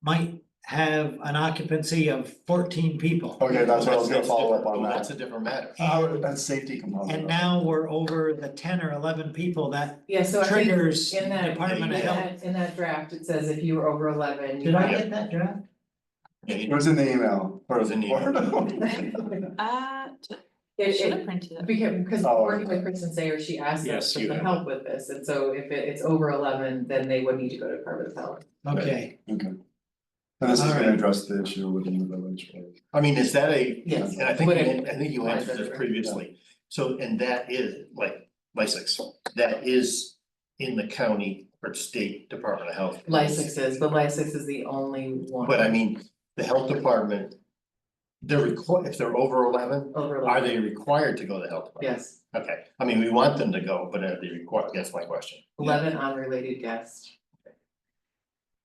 might have an occupancy of 14 people. Okay, that's what I was gonna follow up on That's that. a different matter. That's safety component. And now we're over the 10 or 11 people that Yeah, so I think triggers in that, Department of Health. in that draft, it says if you were over 11. you Did I have- get that draft? Yeah, It you- was in the email. It was in the It Should have it printed it. because Oh, working with Kristen Sayer, she asked Yes, us for you some have. help with this, and so if it's over 11, then they would need to go to Department of Health. Okay, Okay. And this is gonna Alright. address the issue within the village. right? I mean, is that a, Yes. and I think, Whatever. I think you answered this Whatever. previously. So, and that is like Lysex, that is in the county or state Department of Health. Lysex is, but Lysex is the only one. But I mean, the health department, they're if they're over 11, Over are 11, they required to go to the health department? yes, Okay, I mean, we want them to go, but are they required, that's my question. 11 unrelated guests.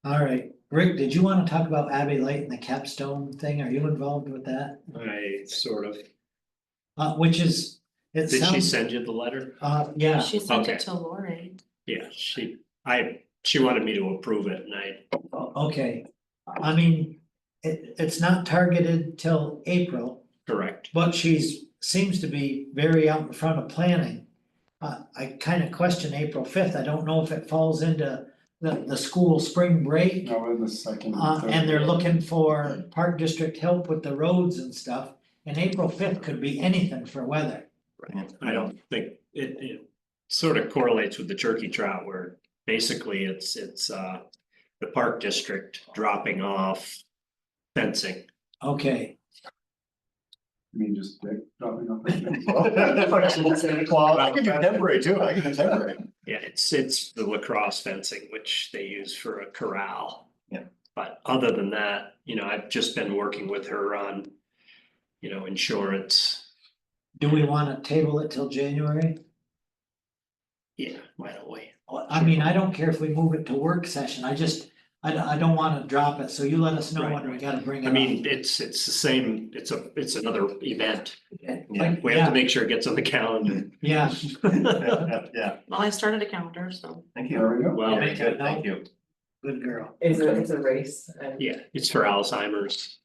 all right. Rick, did you wanna talk about Abbey Light and the capstone thing? Are you involved with that? I sort of, Which is It Did she sounds, send you the letter? yeah, She sent Okay. it to Lori. Yeah, she wanted me to approve it and okay. I mean, it's not targeted till April, correct. but seems to be very out in front of planning. I kind of question April 5th. I don't know if it falls into the school spring break. No, in the second. And they're looking for park district help with the roads and stuff. And April 5th could be anything for weather. I don't think it sort of correlates with the turkey trot where basically it's the park district dropping off fencing. Okay, I mean, just dropping off. I could do temporary too, I could do temporary. Yeah, it's the lacrosse fencing, which they use for a corral. Yeah. But other than that, I've just been working with her on, insurance. do we wanna table it till January? Yeah, why don't we? I mean, I don't care if we move it to work session, I don't wanna drop it, so you let us know when we gotta bring it I up. mean, it's the same, it's another event. Yeah. We have to make sure it gets on the calendar. Yeah, Yeah, Well, I started a calendar, so. thank you. There we go. Well, make Good, it thank you. good girl, It's a race and. yeah, it's for Alzheimer's.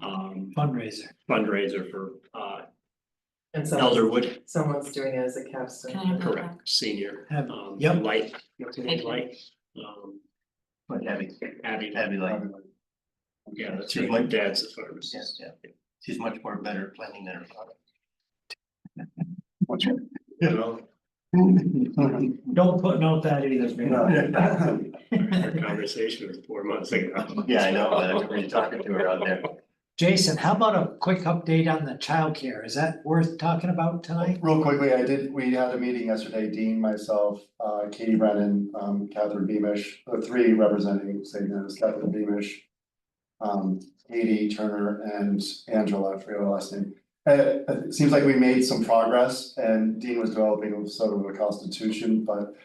fundraiser. Fundraiser for And someone's, Elderwood, someone's doing it as a capstone. Can I have that? correct, senior. Have- yep. Light, what's her name, Thank you. Light? But Abby, Abby, Abby, like, yeah, that's She's her my- dad's a pharmacist. yeah, she's much more better planning than her father. What's You know, Don't put note that either, man. our conversation was 4 months ago. Yeah, I know, but I remember you talking to her out there. Jason, how about a quick update on the childcare? Is that worth talking about tonight? Real quickly, we had a meeting yesterday, Dean, myself, Katie Brennan, Catherine Beamish, the three representing St. Anne's, Catherine Beamish. Katie Turner and Angela, I forget her last name. It seems like we made some progress and Dean was developing sort of a constitution, but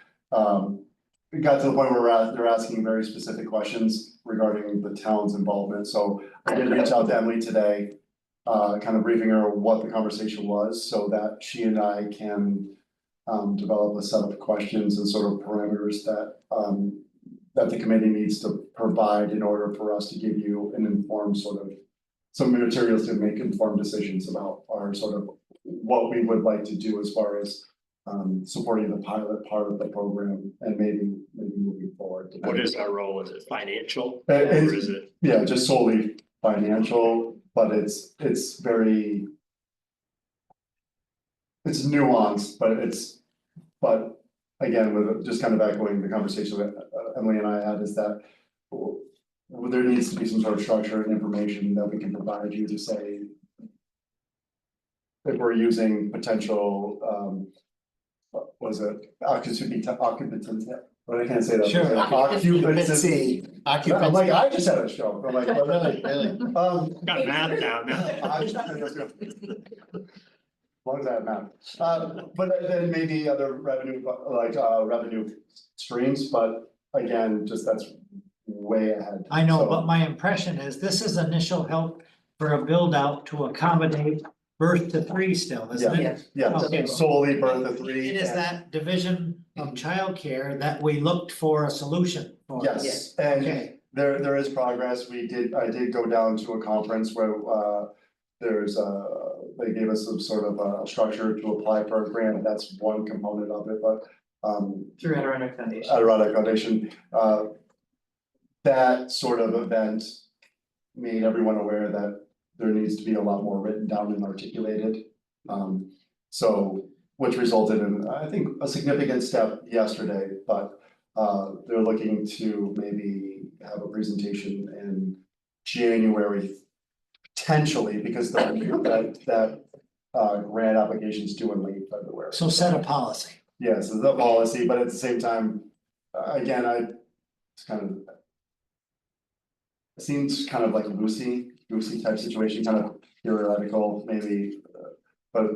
we got to the point where they're asking very specific questions regarding the town's involvement, so I did reach out to Emily today. Kind of briefing her what the conversation was, so that she and I can develop a set of questions and sort of parameters that that the committee needs to provide in order for us to give you an informed sort of some materials to make informed decisions about our sort of what we would like to do as far as supporting the pilot part of the program and maybe moving forward. What is our role? Is it financial? Uh, Or it's- is it? Yeah, just solely financial, but it's very. It's nuanced, but again, with just kind of echoing the conversation that Emily and I had is that. There needs to be some sort of structure and information that we can provide you to say. If we're using potential, what was it, occupancy, but I can't say that. Sure. Occupancy. I'm like, I just had a stroke, I'm like, Oh, really, really? Got math down now. As long as I have math, but then maybe other revenue, like revenue streams, but again, just that's way ahead. I know, So- but my impression is this is initial help for a build out to accommodate birth to 3 still, isn't it? Yeah, Okay. solely birth of 3. It is that division of childcare that we looked for a solution for. Yes, and Okay, there is progress, I did go down to a conference where there's they gave us some sort of a structure to apply for a grant, that's one component of it, but Through Adirondack Foundation. Adirondack Foundation, that sort of event made everyone aware that there needs to be a lot more written down and articulated. So, which resulted in, I think, a significant step yesterday, but they're looking to maybe have a presentation in January. Potentially, because that grant application's due in late February. so set a policy. Yes, it's a policy, but at the same time, again, it's kind of. It seems kind of like a goosey type situation, kind of theoretical, maybe, but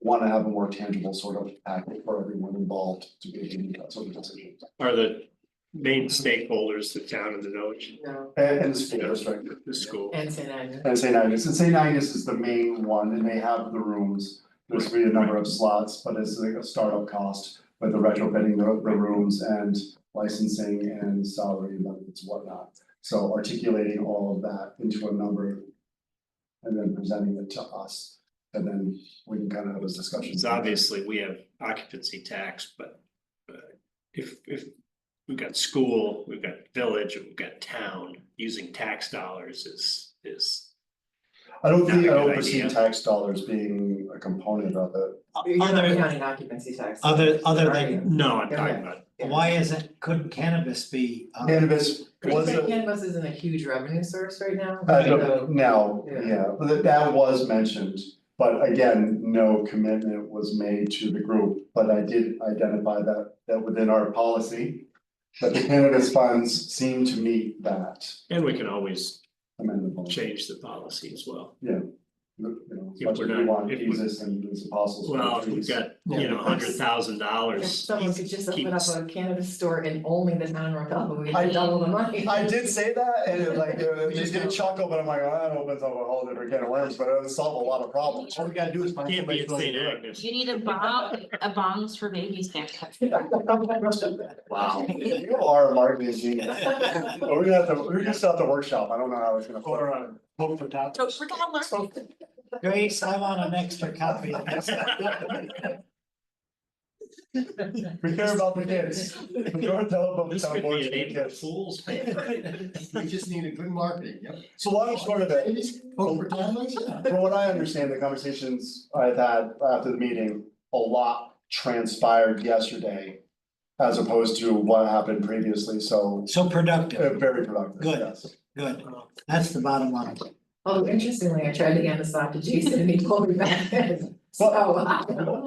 wanna have a more tangible sort of package for everyone involved to be able to make that sort of decision. Are the main stakeholders, the town and the village, No, And the school district, the school? and St. Agnes. and St. Agnes is the main one, and they have the rooms. there's gonna be a number of slots, but it's like a startup cost with the retrofitting the rooms and licensing and salary and benefits and whatnot. So articulating all of that into a number and then presenting it to us, and then we can kind of have those discussions. Because obviously we have occupancy tax, but if we've got school, we've got village, and we've got town, using tax dollars is. I don't Not a think, I don't good foresee idea. tax dollars being a component of it. You're not Other, counting occupancy tax. other Are than, you? No, I'm Yeah. talking about, why isn't, couldn't cannabis be? Cannabis was Because a, cannabis isn't a huge revenue source right now. now, Yeah. yeah, but that was mentioned. But again, no commitment was made to the group, but I did identify that within our policy. That the cannabis funds seem to meet that and we can always amendment. change the policy as well. You know, as If much we're as we not- want if we- Jesus and his apostles. Well, if we've got, you know, $100,000. If someone could just open up keeps- a cannabis store in only the town of North Elba, we could double the money. I did say that, and it like, they did chuckle, but I'm like, oh, that opens up a whole different can of worms, but it would solve a lot of problems. All we gotta do is find Can't be somebody at who's willing St. to do it. Agnes. You need a bongs for babies can't. Wow. You are a marketing genius. We're gonna have to workshop, I don't know how it's gonna. Vote for top. So for toddlers. Grace, I want an extra copy of this. We care about the kids. North Elba This Town could Board be for an the April kids. Fool's. We just need a good marketing, yep. So long short of it, Vote for toddlers, yeah. from what I understand, the conversations I've had after the meeting, a lot transpired yesterday. As opposed to what happened previously, so So productive, very productive, Good. yes. good, that's the bottom line. Although interestingly, I tried to hand this off to Jason and he pulled me back in. So,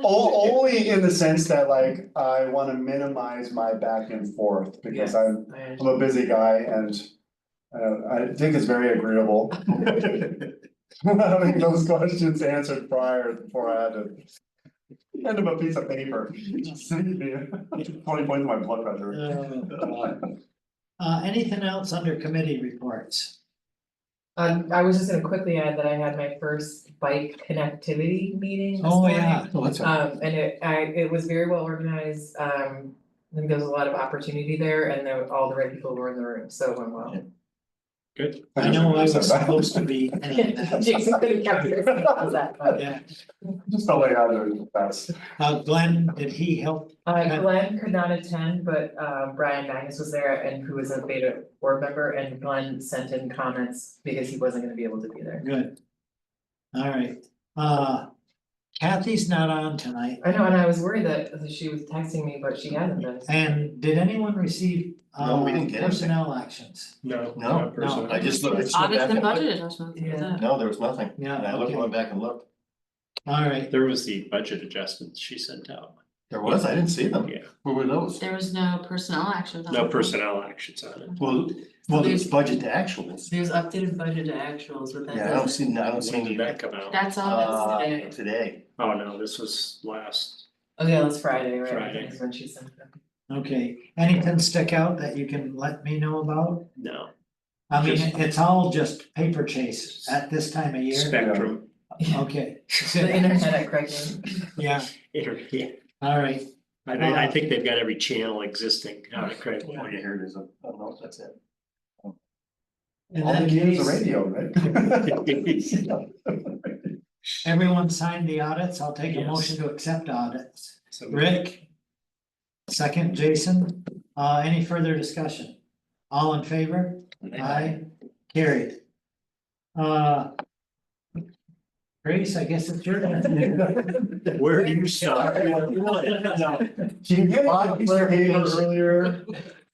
Only in the sense that like, I wanna minimize my back and forth, because Yes, I'm a busy guy and. I think it's very agreeable. Having those questions answered prior, before I had to. End up a piece of paper. 20 points of my blood pressure. Anything else under committee reports? I was just gonna quickly add that I had my first bike connectivity meeting this Oh, morning. yeah. And it was very well organized, I think there was a lot of opportunity there and all the right people were in the room, so it went well. Good. I know I was supposed to be. Jason could have kept it, how's that, but. Yeah, Just felt like I was doing the best. Glenn, did he help? Glenn could not attend, but Brian Magnus was there and who was a Beta board member and Glenn sent in comments because he wasn't gonna be able to be there. Good. All right, Kathy's not on tonight, I know, and I was worried that she was texting me, but she hasn't been. and did anyone receive No, we didn't get anything. personnel actions? No. No, not personal. I just looked. I just went Audits back and and looked. budget adjustments. Yeah. No, there was nothing. Yeah, And I looked, okay. went back and looked. All right, There was the budget adjustments she sent out. There was, I didn't see them. Yeah. Where were those? There was no personnel actions. on No it. personnel actions on it. Well, there's budget to actuals. There's updated budget to actuals, but that Yeah, I don't see, I don't see When any. did that come out? That's all that's today. Today. Oh, no, this was last. Oh, yeah, that's Friday, right? Friday. That's when she sent it. okay, anything stick out that you can let me know about? No, I mean, Just- it's all just paper chase at this time of year, Spectrum. okay, The internet at Craigland. yeah, Yeah, all right. I think they've got every channel existing out at Craig. Oh, yeah, here it is. Oh, no, that's it. In All that they need is a case, radio, right? everyone signed the audits, I'll take a Yes. motion to accept audits. So- Rick? Second, Jason, any further discussion? All in favor? Aye, carried. Grace, I guess it's your turn. Where do you start? Can you get my paper earlier?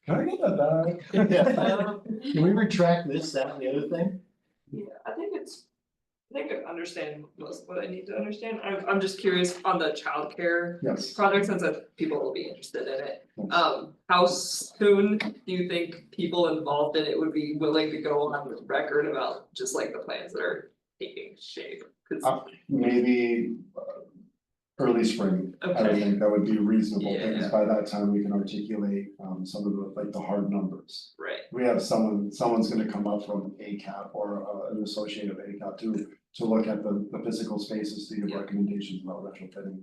Can I get that back? Can we retract this, that, and the other thing? Yeah, I think I understand most of what I need to understand. I'm just curious on the childcare Yes. project, since people will be interested in it. How soon do you think people involved in it would be willing to go on the record about just like the plans that are taking shape? 'Cause Maybe early spring, I would Okay. think that would be reasonable, because Yeah. by that time we can articulate some of the, like, the hard numbers. Right, we have someone's gonna come up from ACAP or an associate of ACAP to look at the physical spaces, to give Yeah. recommendations about retrofitting.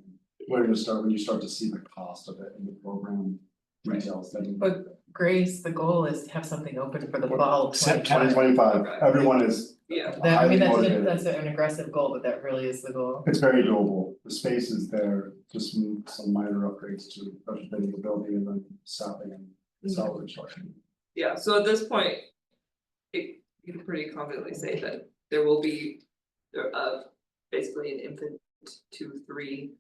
When you start to see the cost of it in the program details, then. But Grace, the goal is to have something open for the fall of Twenty 2025. twenty-five, everyone is Yeah, That, I highly mean, motivated. that's an aggressive goal, but that really is the goal. It's very doable, the space is there, just some minor upgrades to retrofitting the building and then stopping and salvage construction. yeah, so at this point. You can pretty confidently say that there will be. Basically an infant 2-3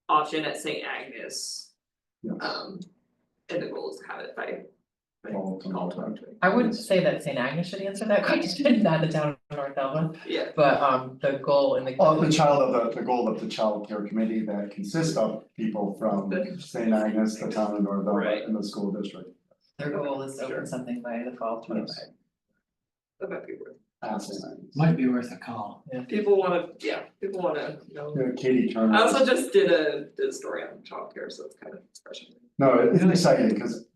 option at St. Agnes. Yeah. And the goal is to have it by. Fall fall 2025. I wouldn't say that St. Agnes should answer that question, not the town of North Elba, Yeah, but the goal and the. The goal of the child care committee that consists of people from St. Agnes, the town of North Elba, Right. and the school district. Their goal is to Sure. open something by the fall of 25. that might be worth. At St. Agnes. Might be worth a call. People wanna, you know. Yeah, Katie Turner. I also just did a story on childcare, so it's kind of expression. No, it's exciting, because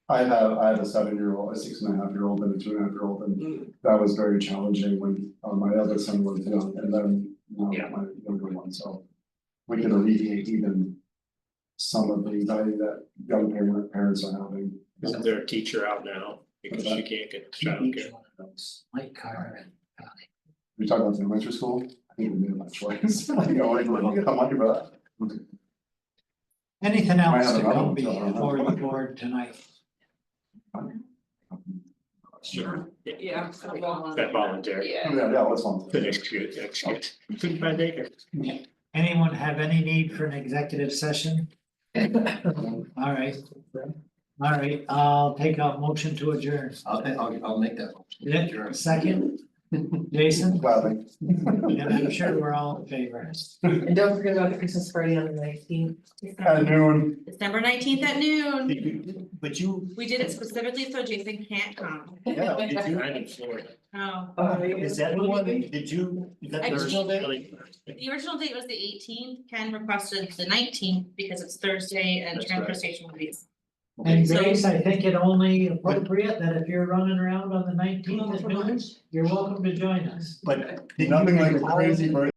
I have a 7-year-old, a 6.5-year-old, and a 2.5-year-old, and that was very challenging when my other son was young, and then Yeah. my younger one, so. We can alleviate even some of the anxiety that young parents are having. Isn't there a teacher out now because she can't get childcare? Mike Carter and We talk about the elementary school, I think we made my choice, like, oh, like, let me get the money for that. anything Might else have to another come one, so I don't know. before the board tonight? Sure. Yeah. That voluntary. Yeah. Yeah, let's on. That's good, that's good. Couldn't find acre. Anyone have any need for an executive session? Alright. Alright, I'll take a motion to adjourn. I'll make that. Yeah, second, Jason, Gladly. and I'm sure we're all in favor. And don't forget about the Christmas party on the 19th. At noon. December 19th at noon. But you, We did it specifically so Jason can't come. yeah, did you, I'm in Florida. Oh. is that the one, did you, is that the original date? Really? The original date was the 18th. Ken requested the 19th because it's Thursday and That's transfer right. station will be. And So- Grace, I think it only appropriate that if you're running around on the 19th at noon, you're welcome to join us. But. did you Nothing like a recall- crazy birthday